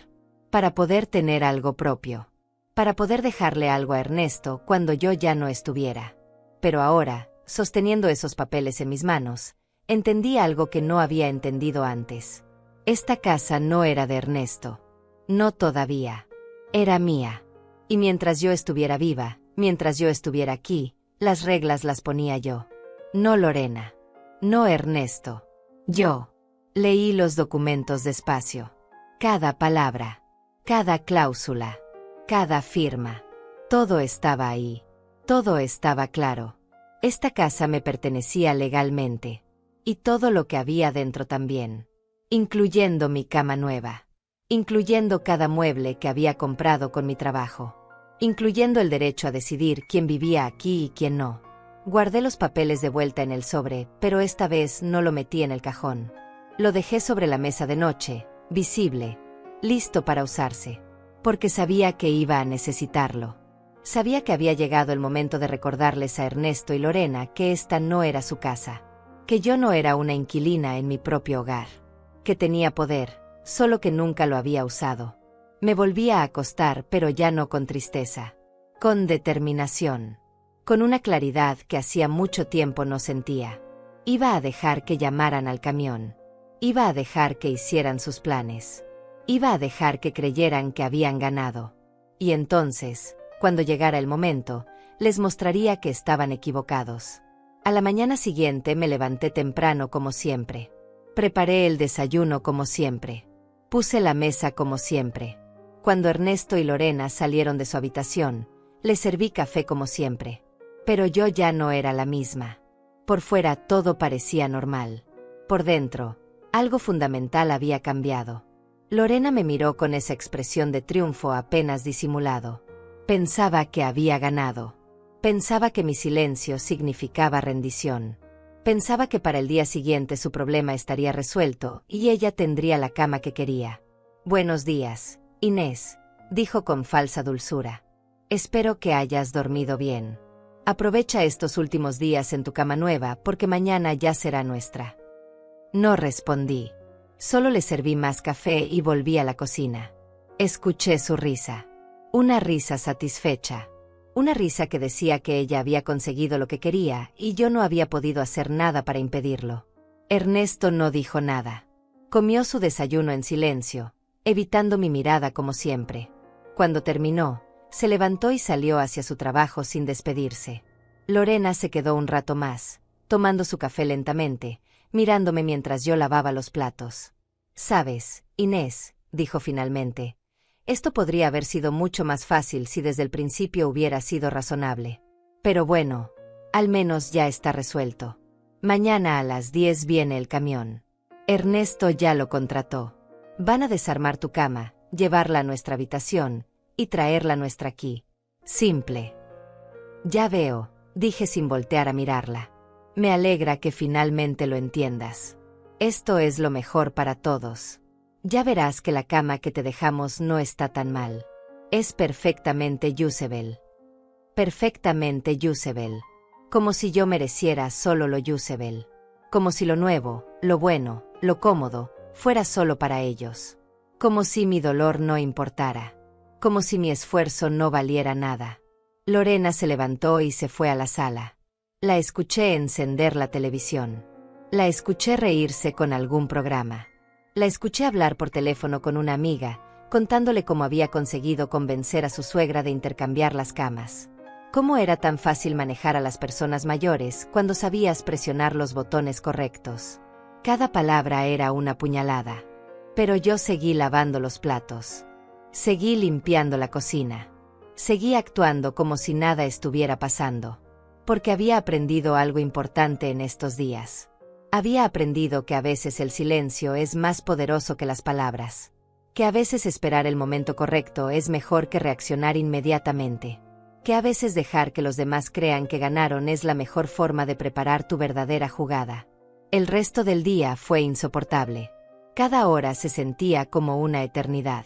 Para poder tener algo propio. Para poder dejarle algo a Ernesto cuando yo ya no estuviera. Pero ahora, sosteniendo esos papeles en mis manos, entendí algo que no había entendido antes. Esta casa no era de Ernesto. No todavía. Era mía. Y mientras yo estuviera viva, mientras yo estuviera aquí, las reglas las ponía yo. No Lorena. No Ernesto. Yo. Leí los documentos despacio. Cada palabra. Cada cláusula. Cada firma. Todo estaba ahí. Todo estaba claro. Esta casa me pertenecía legalmente. Y todo lo que había dentro también. Incluyendo mi cama nueva. Incluyendo cada mueble que había comprado con mi trabajo. Incluyendo el derecho a decidir quién vivía aquí y quién no. Guardé los papeles de vuelta en el sobre, pero esta vez no lo metí en el cajón. Lo dejé sobre la mesa de noche, visible, listo para usarse. Porque sabía que iba a necesitarlo. Sabía que había llegado el momento de recordarles a Ernesto y Lorena que esta no era su casa. Que yo no era una inquilina en mi propio hogar. Que tenía poder, solo que nunca lo había usado. Me volvía a acostar, pero ya no con tristeza. Con determinación. Con una claridad que hacía mucho tiempo no sentía. Iba a dejar que llamaran al camión. Iba a dejar que hicieran sus planes. Iba a dejar que creyeran que habían ganado. Y entonces, cuando llegara el momento, les mostraría que estaban equivocados. A la mañana siguiente me levanté temprano como siempre. Preparé el desayuno como siempre. Puse la mesa como siempre. Cuando Ernesto y Lorena salieron de su habitación, les serví café como siempre. Pero yo ya no era la misma. Por fuera todo parecía normal. Por dentro, algo fundamental había cambiado. Lorena me miró con esa expresión de triunfo apenas disimulado. Pensaba que había ganado. Pensaba que mi silencio significaba rendición. Pensaba que para el día siguiente su problema estaría resuelto y ella tendría la cama que quería. «Buenos días, Inés», dijo con falsa dulzura. «Espero que hayas dormido bien. Aprovecha estos últimos días en tu cama nueva porque mañana ya será nuestra». No respondí. Solo le serví más café y volví a la cocina. Escuché su risa. Una risa satisfecha. Una risa que decía que ella había conseguido lo que quería y yo no había podido hacer nada para impedirlo. Ernesto no dijo nada. Comió su desayuno en silencio, evitando mi mirada como siempre. Cuando terminó, se levantó y salió hacia su trabajo sin despedirse. Lorena se quedó un rato más, tomando su café lentamente, mirándome mientras yo lavaba los platos. «Sabes, Inés», dijo finalmente, «esto podría haber sido mucho más fácil si desde el principio hubiera sido razonable. Pero bueno, al menos ya está resuelto. Mañana a las 10 viene el camión. Ernesto ya lo contrató. Van a desarmar tu cama, llevarla a nuestra habitación y traerla a nuestra aquí. Simple». «Ya veo», dije sin voltear a mirarla. «Me alegra que finalmente lo entiendas. Esto es lo mejor para todos. Ya verás que la cama que te dejamos no está tan mal. Es perfectamente usable. Perfectamente usable. Como si yo mereciera solo lo usable. Como si lo nuevo, lo bueno, lo cómodo, fuera solo para ellos. Como si mi dolor no importara. Como si mi esfuerzo no valiera nada». Lorena se levantó y se fue a la sala. La escuché encender la televisión. La escuché reírse con algún programa. La escuché hablar por teléfono con una amiga, contándole cómo había conseguido convencer a su suegra de intercambiar las camas. Cómo era tan fácil manejar a las personas mayores cuando sabías presionar los botones correctos. Cada palabra era una puñalada. Pero yo seguí lavando los platos. Seguí limpiando la cocina. Seguí actuando como si nada estuviera pasando. Porque había aprendido algo importante en estos días. Había aprendido que a veces el silencio es más poderoso que las palabras. Que a veces esperar el momento correcto es mejor que reaccionar inmediatamente. Que a veces dejar que los demás crean que ganaron es la mejor forma de preparar tu verdadera jugada. El resto del día fue insoportable. Cada hora se sentía como una eternidad.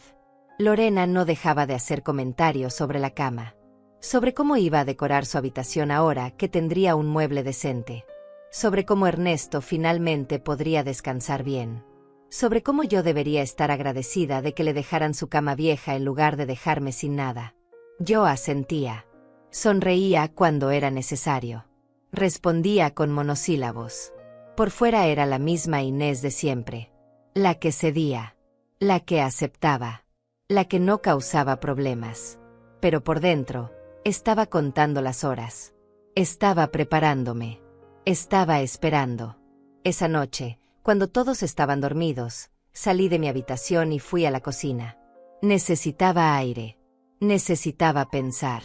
Lorena no dejaba de hacer comentarios sobre la cama. Sobre cómo iba a decorar su habitación ahora que tendría un mueble decente. Sobre cómo Ernesto finalmente podría descansar bien. Sobre cómo yo debería estar agradecida de que le dejaran su cama vieja en lugar de dejarme sin nada. Yo asentía. Sonreía cuando era necesario. Respondía con monosílabos. Por fuera era la misma Inés de siempre. La que cedía. La que aceptaba. La que no causaba problemas. Pero por dentro, estaba contando las horas. Estaba preparándome. Estaba esperando. Esa noche, cuando todos estaban dormidos, salí de mi habitación y fui a la cocina. Necesitaba aire. Necesitaba pensar.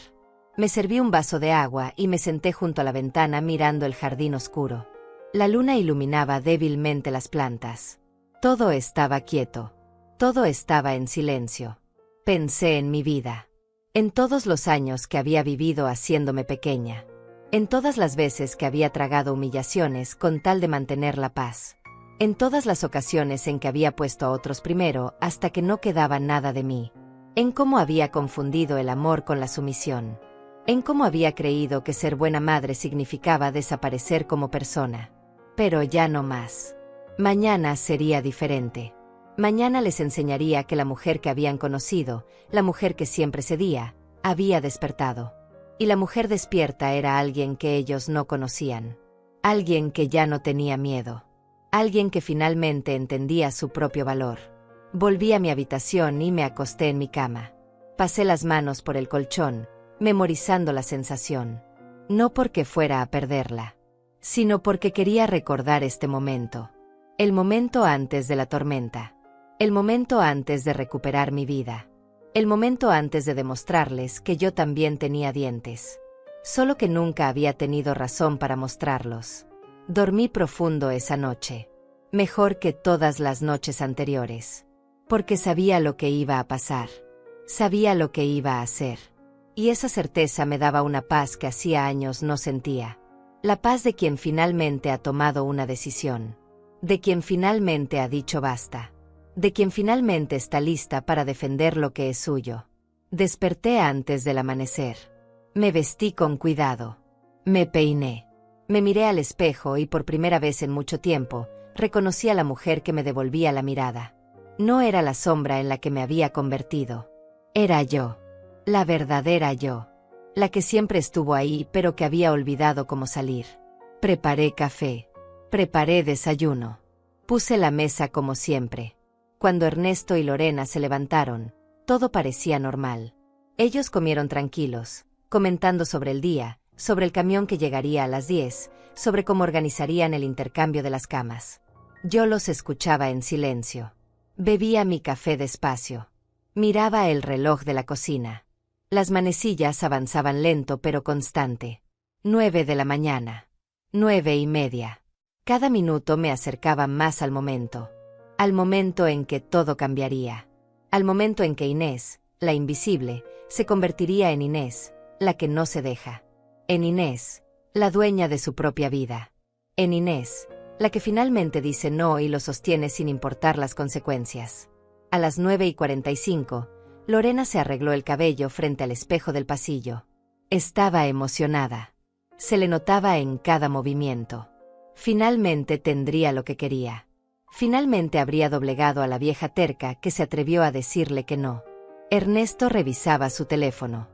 Me serví un vaso de agua y me senté junto a la ventana mirando el jardín oscuro. La luna iluminaba débilmente las plantas. Todo estaba quieto. Todo estaba en silencio. Pensé en mi vida. En todos los años que había vivido haciéndome pequeña. En todas las veces que había tragado humillaciones con tal de mantener la paz. En todas las ocasiones en que había puesto a otros primero hasta que no quedaba nada de mí. En cómo había confundido el amor con la sumisión. En cómo había creído que ser buena madre significaba desaparecer como persona. Pero ya no más. Mañana sería diferente. Mañana les enseñaría que la mujer que habían conocido, la mujer que siempre cedía, había despertado. Y la mujer despierta era alguien que ellos no conocían. Alguien que ya no tenía miedo. Alguien que finalmente entendía su propio valor. Volví a mi habitación y me acosté en mi cama. Pasé las manos por el colchón, memorizando la sensación. No porque fuera a perderla, sino porque quería recordar este momento. El momento antes de la tormenta. El momento antes de recuperar mi vida. El momento antes de demostrarles que yo también tenía dientes. solo que nunca había tenido razón para mostrarlos. Dormí profundo esa noche, mejor que todas las noches anteriores, porque sabía lo que iba a pasar, sabía lo que iba a hacer, y esa certeza me daba una paz que hacía años no sentía, la paz de quien finalmente ha tomado una decisión, de quien finalmente ha dicho basta, de quien finalmente está lista para defender lo que es suyo. Desperté antes del amanecer. Me vestí con cuidado. Me peiné. Me miré al espejo y por primera vez en mucho tiempo, reconocí a la mujer que me devolvía la mirada. No era la sombra en la que me había convertido. Era yo. La verdadera yo. La que siempre estuvo ahí pero que había olvidado cómo salir. Preparé café. Preparé desayuno. Puse la mesa como siempre. Cuando Ernesto y Lorena se levantaron, todo parecía normal. Ellos comieron tranquilos, comentando sobre el día, sobre el camión que llegaría a las 10, sobre cómo organizarían el intercambio de las camas. Yo los escuchaba en silencio. Bebía mi café despacio. Miraba el reloj de la cocina. Las manecillas avanzaban lento pero constante. 9 de la mañana. 9:30. Cada minuto me acercaba más al momento en que todo cambiaría. Al momento en que Inés, la invisible, se convertiría en Inés, la que no se deja. En Inés, la dueña de su propia vida. En Inés, la que finalmente dice no y lo sostiene sin importar las consecuencias. A las 9:45, Lorena se arregló el cabello frente al espejo del pasillo. Estaba emocionada. Se le notaba en cada movimiento. Finalmente tendría lo que quería. Finalmente habría doblegado a la vieja terca que se atrevió a decirle que no. Ernesto revisaba su teléfono,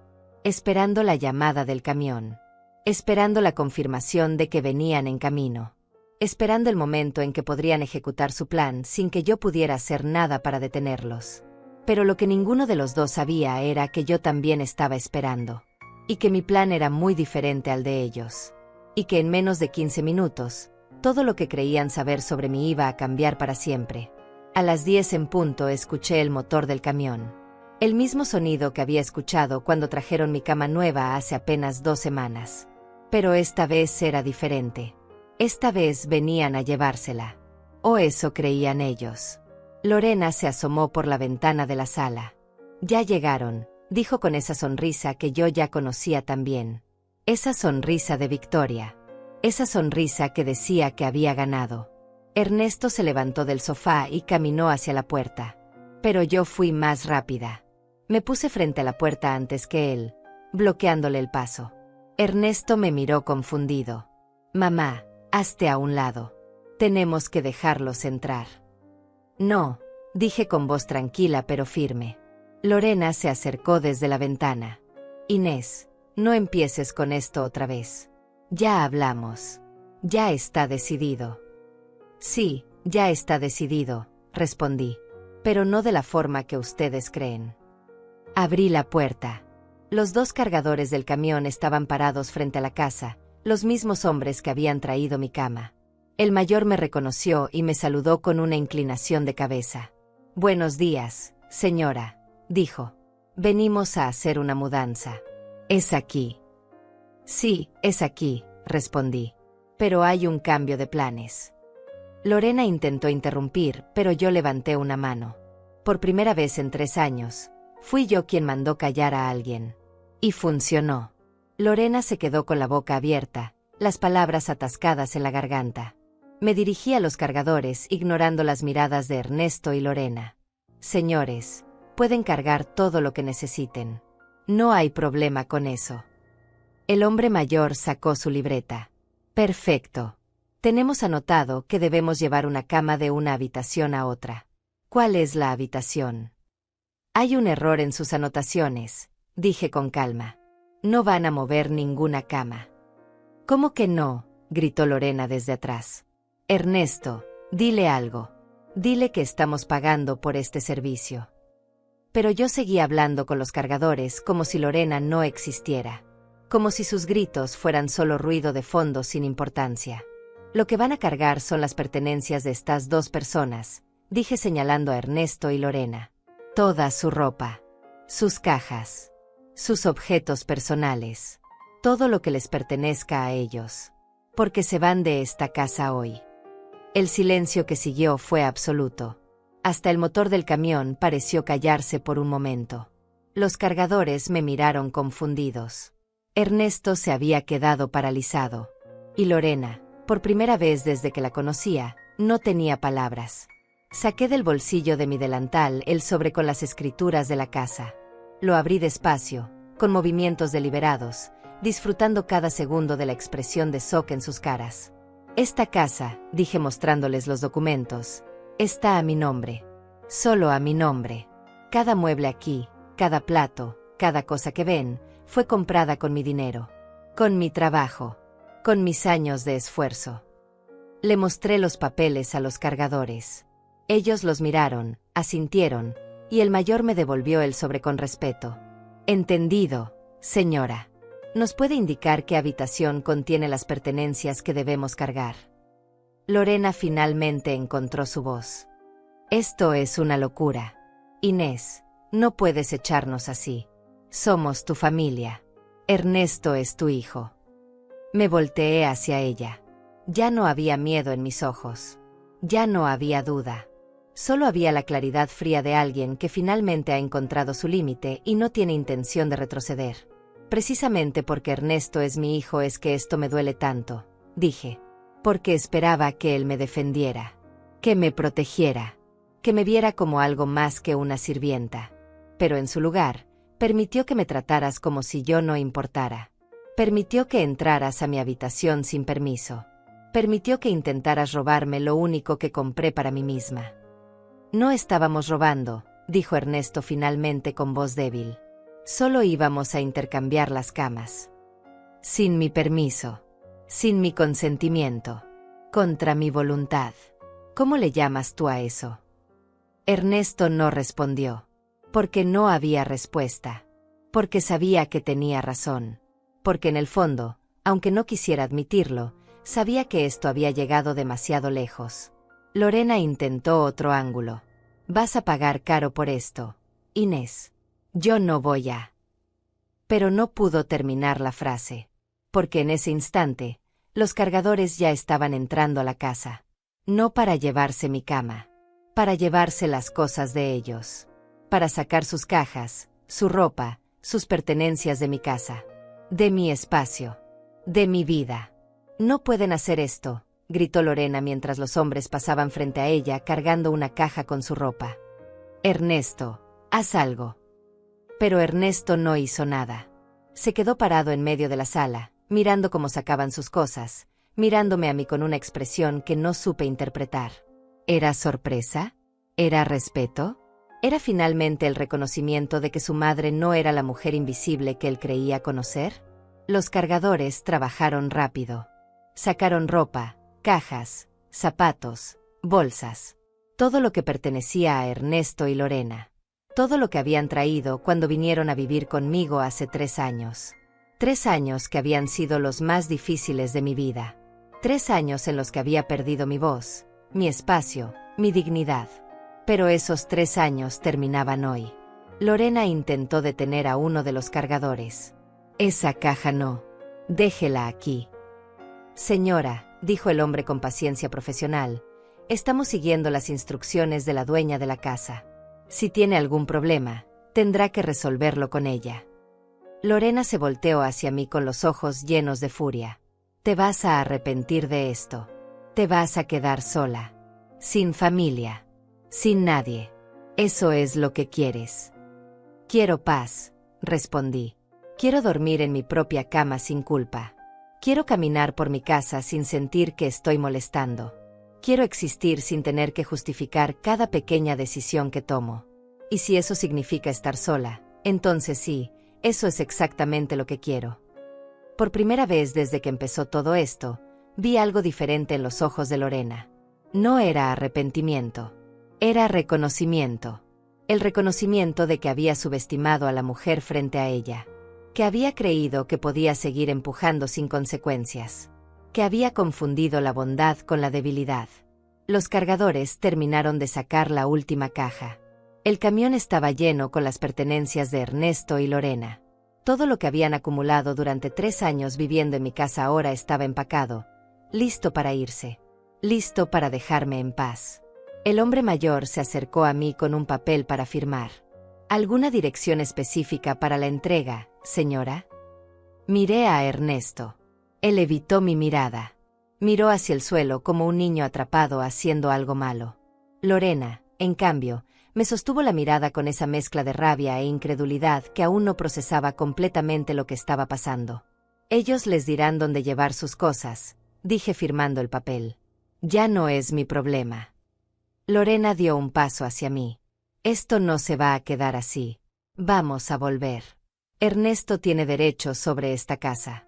esperando la llamada del camión, esperando la confirmación de que venían en camino, esperando el momento en que podrían ejecutar su plan sin que yo pudiera hacer nada para detenerlos. Pero lo que ninguno de los dos sabía era que yo también estaba esperando, y que mi plan era muy diferente al de ellos, y que en menos de 15 minutos, todo lo que creían saber sobre mí iba a cambiar para siempre. A las 10 en punto escuché el motor del camión. El mismo sonido que había escuchado cuando trajeron mi cama nueva hace apenas 2 semanas. Pero esta vez era diferente. Esta vez venían a llevársela. O eso creían ellos. Lorena se asomó por la ventana de la sala. Ya llegaron, dijo con esa sonrisa que yo ya conocía también. Esa sonrisa de victoria. Esa sonrisa que decía que había ganado. Ernesto se levantó del sofá y caminó hacia la puerta. Pero yo fui más rápida. Me puse frente a la puerta antes que él, bloqueándole el paso. Ernesto me miró confundido. Mamá, hazte a un lado. Tenemos que dejarlos entrar. No, dije con voz tranquila pero firme. Lorena se acercó desde la ventana. Inés, no empieces con esto otra vez. Ya hablamos. Ya está decidido. Sí, ya está decidido, respondí. Pero no de la forma que ustedes creen. Abrí la puerta. Los 2 cargadores del camión estaban parados frente a la casa, los mismos hombres que habían traído mi cama. El mayor me reconoció y me saludó con una inclinación de cabeza. Buenos días, señora, dijo. Venimos a hacer una mudanza. ¿Es aquí? Sí, es aquí, respondí. Pero hay un cambio de planes. Lorena intentó interrumpir, pero yo levanté una mano. Por primera vez en 3 años, fui yo quien mandó callar a alguien. Y funcionó. Lorena se quedó con la boca abierta, las palabras atascadas en la garganta. Me dirigí a los cargadores, ignorando las miradas de Ernesto y Lorena. Señores, pueden cargar todo lo que necesiten. No hay problema con eso. El hombre mayor sacó su libreta. Perfecto. Tenemos anotado que debemos llevar una cama de una habitación a otra. ¿Cuál es la habitación? Hay un error en sus anotaciones, dije con calma. No van a mover ninguna cama. ¿Cómo que no?, gritó Lorena desde atrás. Ernesto, dile algo. Dile que estamos pagando por este servicio. Pero yo seguía hablando con los cargadores como si Lorena no existiera. Como si sus gritos fueran solo ruido de fondo sin importancia. Lo que van a cargar son las pertenencias de estas 2 personas, dije señalando a Ernesto y Lorena. Toda su ropa. Sus cajas. Sus objetos personales. todo lo que les pertenezca a ellos. Porque se van de esta casa hoy. El silencio que siguió fue absoluto. Hasta el motor del camión pareció callarse por un momento. Los cargadores me miraron confundidos. Ernesto se había quedado paralizado. Y Lorena, por primera vez desde que la conocía, no tenía palabras. Saqué del bolsillo de mi delantal el sobre con las escrituras de la casa. Lo abrí despacio, con movimientos deliberados, disfrutando cada segundo de la expresión de shock en sus caras. Esta casa, dije mostrándoles los documentos, está a mi nombre. Solo a mi nombre. Cada mueble aquí, cada plato, cada cosa que ven, fue comprada con mi dinero. Con mi trabajo. Con mis años de esfuerzo. Le mostré los papeles a los cargadores. Ellos los miraron, asintieron, y el mayor me devolvió el sobre con respeto. Entendido, señora. ¿Nos puede indicar qué habitación contiene las pertenencias que debemos cargar? Lorena finalmente encontró su voz. Esto es una locura. Inés, no puedes echarnos así. Somos tu familia. Ernesto es tu hijo. Me volteé hacia ella. Ya no había miedo en mis ojos. Ya no había duda. Solo había la claridad fría de alguien que finalmente ha encontrado su límite y no tiene intención de retroceder. Precisamente porque Ernesto es mi hijo es que esto me duele tanto, dije. Porque esperaba que él me defendiera. Que me protegiera. Que me viera como algo más que una sirvienta. Pero en su lugar, permitió que me trataras como si yo no importara. Permitió que entraras a mi habitación sin permiso. Permitió que intentaras robarme lo único que compré para mí misma. No estábamos robando, dijo Ernesto finalmente con voz débil. Solo íbamos a intercambiar las camas. Sin mi permiso. Sin mi consentimiento. Contra mi voluntad. ¿Cómo le llamas tú a eso? Ernesto no respondió. Porque no había respuesta. Porque sabía que tenía razón. Porque en el fondo, aunque no quisiera admitirlo, sabía que esto había llegado demasiado lejos. Lorena intentó otro ángulo. Vas a pagar caro por esto, Inés. Yo no voy a. Pero no pudo terminar la frase. Porque en ese instante, los cargadores ya estaban entrando a la casa. No para llevarse mi cama. Para llevarse las cosas de ellos. Para sacar sus cajas, su ropa, sus pertenencias de mi casa. De mi espacio. De mi vida. No pueden hacer esto, gritó Lorena mientras los hombres pasaban frente a ella cargando una caja con su ropa. Ernesto, haz algo. Pero Ernesto no hizo nada. Se quedó parado en medio de la sala, mirando cómo sacaban sus cosas, mirándome a mí con una expresión que no supe interpretar. ¿Era sorpresa? ¿Era respeto? ¿Era finalmente el reconocimiento de que su madre no era la mujer invisible que él creía conocer? Los cargadores trabajaron rápido. Sacaron ropa, cajas, zapatos, bolsas. Todo lo que pertenecía a Ernesto y Lorena. Todo lo que habían traído cuando vinieron a vivir conmigo hace 3 años. 3 años que habían sido los más difíciles de mi vida. 3 años en los que había perdido mi voz, mi espacio, mi dignidad. Pero esos 3 años terminaban hoy. Lorena intentó detener a uno de los cargadores. Esa caja no. Déjela aquí. Señora, dijo el hombre con paciencia profesional, estamos siguiendo las instrucciones de la dueña de la casa. Si tiene algún problema, tendrá que resolverlo con ella. Lorena se volteó hacia mí con los ojos llenos de furia. Te vas a arrepentir de esto. Te vas a quedar sola. Sin familia. Sin nadie. Eso es lo que quieres. Quiero paz, respondí. Quiero dormir en mi propia cama sin culpa. Quiero caminar por mi casa sin sentir que estoy molestando. Quiero existir sin tener que justificar cada pequeña decisión que tomo. Y si eso significa estar sola, entonces sí, eso es exactamente lo que quiero. Por primera vez desde que empezó todo esto, vi algo diferente en los ojos de Lorena. No era arrepentimiento. Era reconocimiento. El reconocimiento de que había subestimado a la mujer frente a ella. Que había creído que podía seguir empujando sin consecuencias. Que había confundido la bondad con la debilidad. Los cargadores terminaron de sacar la última caja. El camión estaba lleno con las pertenencias de Ernesto y Lorena. Todo lo que habían acumulado durante 3 años viviendo en mi casa ahora estaba empacado, listo para irse, listo para dejarme en paz. El hombre mayor se acercó a mí con un papel para firmar. ¿Alguna dirección específica para la entrega, señora? Miré a Ernesto. Él evitó mi mirada. Miró hacia el suelo como un niño atrapado haciendo algo malo. Lorena, en cambio, me sostuvo la mirada con esa mezcla de rabia e incredulidad que aún no procesaba completamente lo que estaba pasando. Ellos les dirán dónde llevar sus cosas, dije firmando el papel. Ya no es mi problema. Lorena dio un paso hacia mí. Esto no se va a quedar así. Vamos a volver. Ernesto tiene derechos sobre esta casa.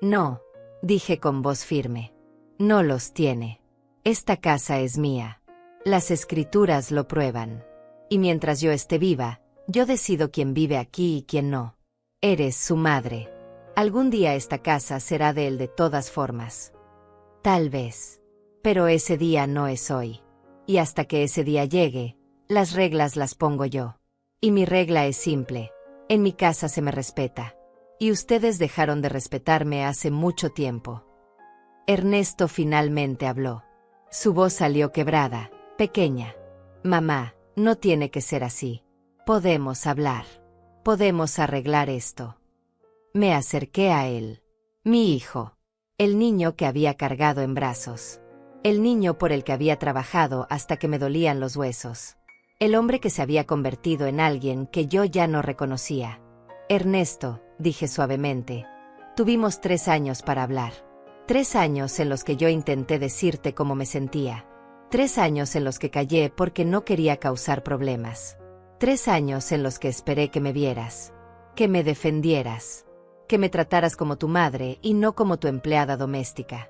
No, dije con voz firme. No los tiene. Esta casa es mía. Las escrituras lo prueban. Y mientras yo esté viva, yo decido quién vive aquí y quién no. Eres su madre. Algún día esta casa será de él de todas formas. Tal vez. Pero ese día no es hoy. Y hasta que ese día llegue, las reglas las pongo yo. Y mi regla es simple. En mi casa se me respeta. Y ustedes dejaron de respetarme hace mucho tiempo. Ernesto finalmente habló. Su voz salió quebrada, pequeña. Mamá, no tiene que ser así. Podemos hablar. Podemos arreglar esto. Me acerqué a él. Mi hijo. El niño que había cargado en brazos. El niño por el que había trabajado hasta que me dolían los huesos. El hombre que se había convertido en alguien que yo ya no reconocía. Ernesto, dije suavemente, tuvimos 3 años para hablar. 3 años en los que yo intenté decirte cómo me sentía. 3 años en los que callé porque no quería causar problemas. 3 años en los que esperé que me vieras. Que me defendieras. Que me trataras como tu madre y no como tu empleada doméstica.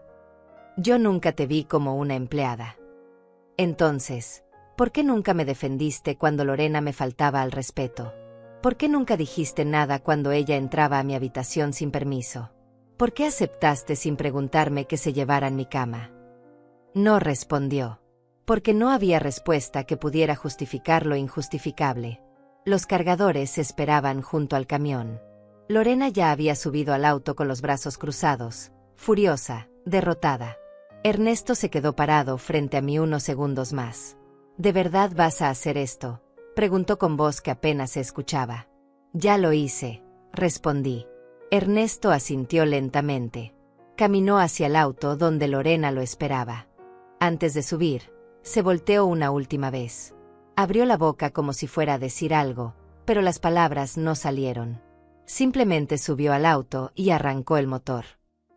Yo nunca te vi como una empleada. Entonces, ¿por qué nunca me defendiste cuando Lorena me faltaba al respeto? ¿Por qué nunca dijiste nada cuando ella entraba a mi habitación sin permiso? ¿Por qué aceptaste sin preguntarme que se llevaran mi cama? No respondió. Porque no había respuesta que pudiera justificar lo injustificable. Los cargadores esperaban junto al camión. Lorena ya había subido al auto con los brazos cruzados, furiosa, derrotada. Ernesto se quedó parado frente a mí unos segundos más. ¿De verdad vas a hacer esto?, preguntó con voz que apenas se escuchaba. Ya lo hice, respondí. Ernesto asintió lentamente. Caminó hacia el auto donde Lorena lo esperaba. Antes de subir, se volteó una última vez. Abrió la boca como si fuera a decir algo, pero las palabras no salieron. Simplemente subió al auto y arrancó el motor.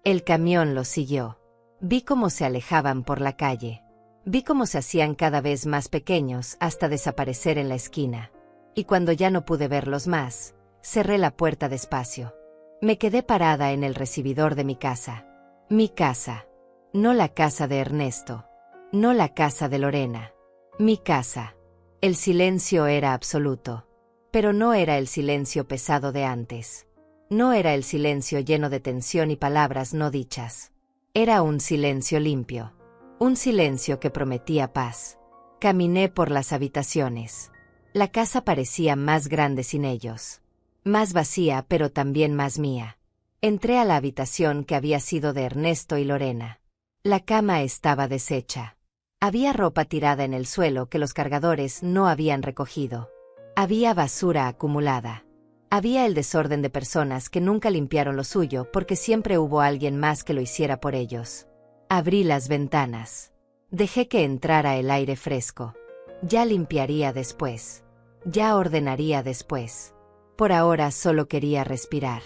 El camión lo siguió. Vi cómo se alejaban por la calle. Vi cómo se hacían cada vez más pequeños hasta desaparecer en la esquina. Y cuando ya no pude verlos más, cerré la puerta despacio. Me quedé parada en el recibidor de mi casa. Mi casa. No la casa de Ernesto. No la casa de Lorena. Mi casa. El silencio era absoluto. Pero no era el silencio pesado de antes. No era el silencio lleno de tensión y palabras no dichas. Era un silencio limpio. Un silencio que prometía paz. Caminé por las habitaciones. La casa parecía más grande sin ellos. Más vacía pero también más mía. Entré a la habitación que había sido de Ernesto y Lorena. La cama estaba deshecha. Había ropa tirada en el suelo que los cargadores no habían recogido. Había basura acumulada. Había el desorden de personas que nunca limpiaron lo suyo porque siempre hubo alguien más que lo hiciera por ellos. Abrí las ventanas. Dejé que entrara el aire fresco. Ya limpiaría después. Ya ordenaría después. Por ahora solo quería respirar.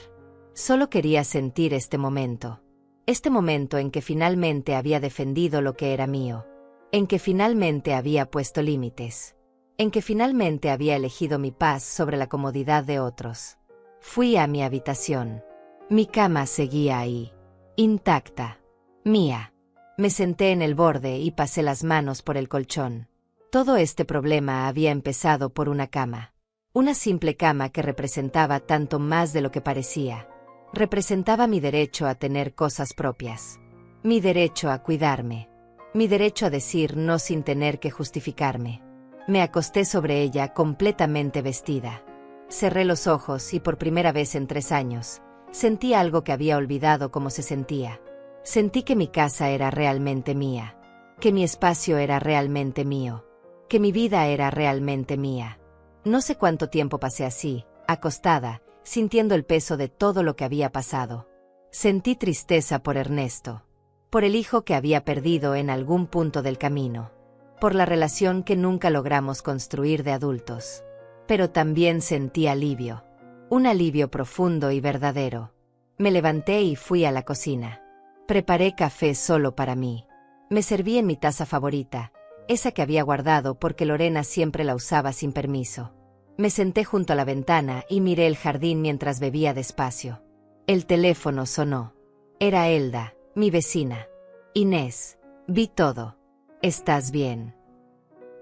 Solo quería sentir este momento. Este momento en que finalmente había defendido lo que era mío. En que finalmente había puesto límites. En que finalmente había elegido mi paz sobre la comodidad de otros. Fui a mi habitación. Mi cama seguía ahí. Intacta. Mía. Me senté en el borde y pasé las manos por el colchón. Todo este problema había empezado por una cama. Una simple cama que representaba tanto más de lo que parecía. Representaba mi derecho a tener cosas propias. Mi derecho a cuidarme. Mi derecho a decir no sin tener que justificarme. Me acosté sobre ella completamente vestida. Cerré los ojos y por primera vez en 3 años, sentí algo que había olvidado cómo se sentía. Sentí que mi casa era realmente mía, que mi espacio era realmente mío, que mi vida era realmente mía. No sé cuánto tiempo pasé así, acostada, sintiendo el peso de todo lo que había pasado. Sentí tristeza por Ernesto, por el hijo que había perdido en algún punto del camino, por la relación que nunca logramos construir de adultos. Pero también sentí alivio, un alivio profundo y verdadero. Me levanté y fui a la cocina. Preparé café solo para mí. Me serví en mi taza favorita, esa que había guardado porque Lorena siempre la usaba sin permiso. Me senté junto a la ventana y miré el jardín mientras bebía despacio. El teléfono sonó. Era Elda, mi vecina. Inés, vi todo. ¿Estás bien?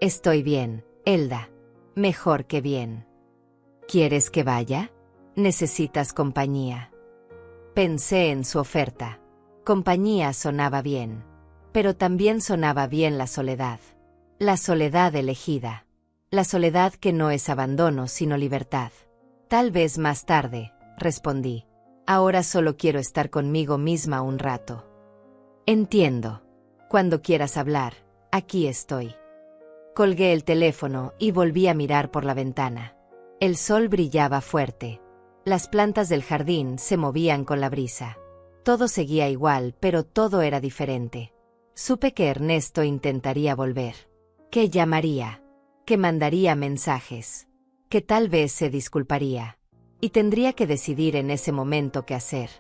Estoy bien, Elda. Mejor que bien. ¿Quieres que vaya? ¿Necesitas compañía? Pensé en su oferta. Compañía sonaba bien. Pero también sonaba bien la soledad. La soledad elegida. La soledad que no es abandono sino libertad. Tal vez más tarde, respondí. Ahora solo quiero estar conmigo misma un rato. Entiendo. Cuando quieras hablar, aquí estoy. Colgué el teléfono y volví a mirar por la ventana. El sol brillaba fuerte. Las plantas del jardín se movían con la brisa. Todo seguía igual, pero todo era diferente. Supe que Ernesto intentaría volver. Que llamaría. Que mandaría mensajes. Que tal vez se disculparía. Y tendría que decidir en ese momento qué hacer.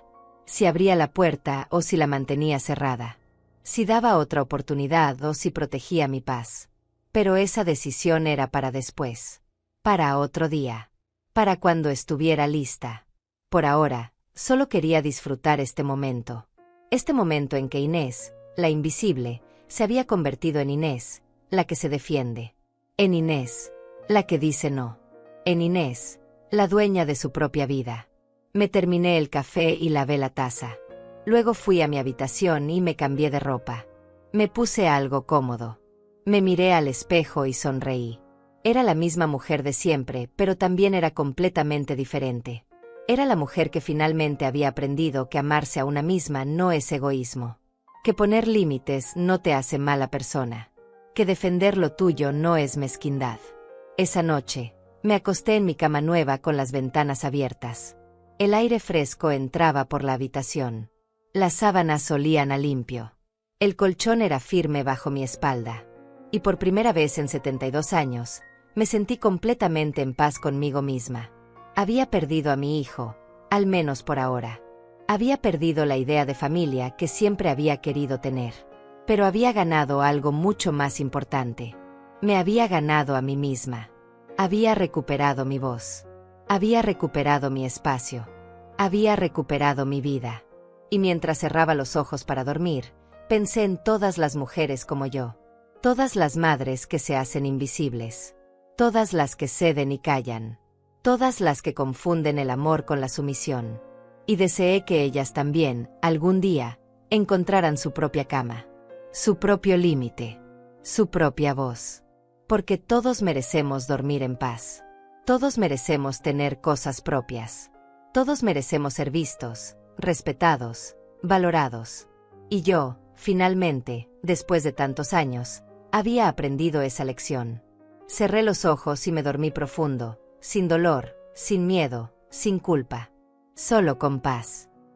Si abría la puerta o si la mantenía cerrada. Si daba otra oportunidad o si protegía mi paz. Pero esa decisión era para después. Para otro día. Para cuando estuviera lista. Por ahora, solo quería disfrutar este momento. Este momento en que Inés, la invisible, se había convertido en Inés, la que se defiende. En Inés, la que dice no. En Inés, la dueña de su propia vida. Me terminé el café y lavé la taza. Luego fui a mi habitación y me cambié de ropa. Me puse algo cómodo. Me miré al espejo y sonreí. Era la misma mujer de siempre, pero también era completamente diferente. Era la mujer que finalmente había aprendido que amarse a una misma no es egoísmo. Que poner límites no te hace mala persona. Que defender lo tuyo no es mezquindad. Esa noche, me acosté en mi cama nueva con las ventanas abiertas. El aire fresco entraba por la habitación. Las sábanas olían a limpio. El colchón era firme bajo mi espalda. Y por primera vez en 72 años, me sentí completamente en paz conmigo misma. Había perdido a mi hijo, al menos por ahora. Había perdido la idea de familia que siempre había querido tener. Pero había ganado algo mucho más importante. Me había ganado a mí misma. Había recuperado mi voz. Había recuperado mi espacio. Había recuperado mi vida. Y mientras cerraba los ojos para dormir, pensé en todas las mujeres como yo. Todas las madres que se hacen invisibles. Todas las que ceden y callan. Todas las que confunden el amor con la sumisión. Y deseé que ellas también, algún día, encontraran su propia cama. Su propio límite. Su propia voz. Porque todos merecemos dormir en paz. Todos merecemos tener cosas propias. Todos merecemos ser vistos, respetados, valorados. Y yo, finalmente, después de tantos años, había aprendido esa lección. Cerré los ojos y me dormí profundo, sin dolor, sin miedo, sin culpa. Solo con paz.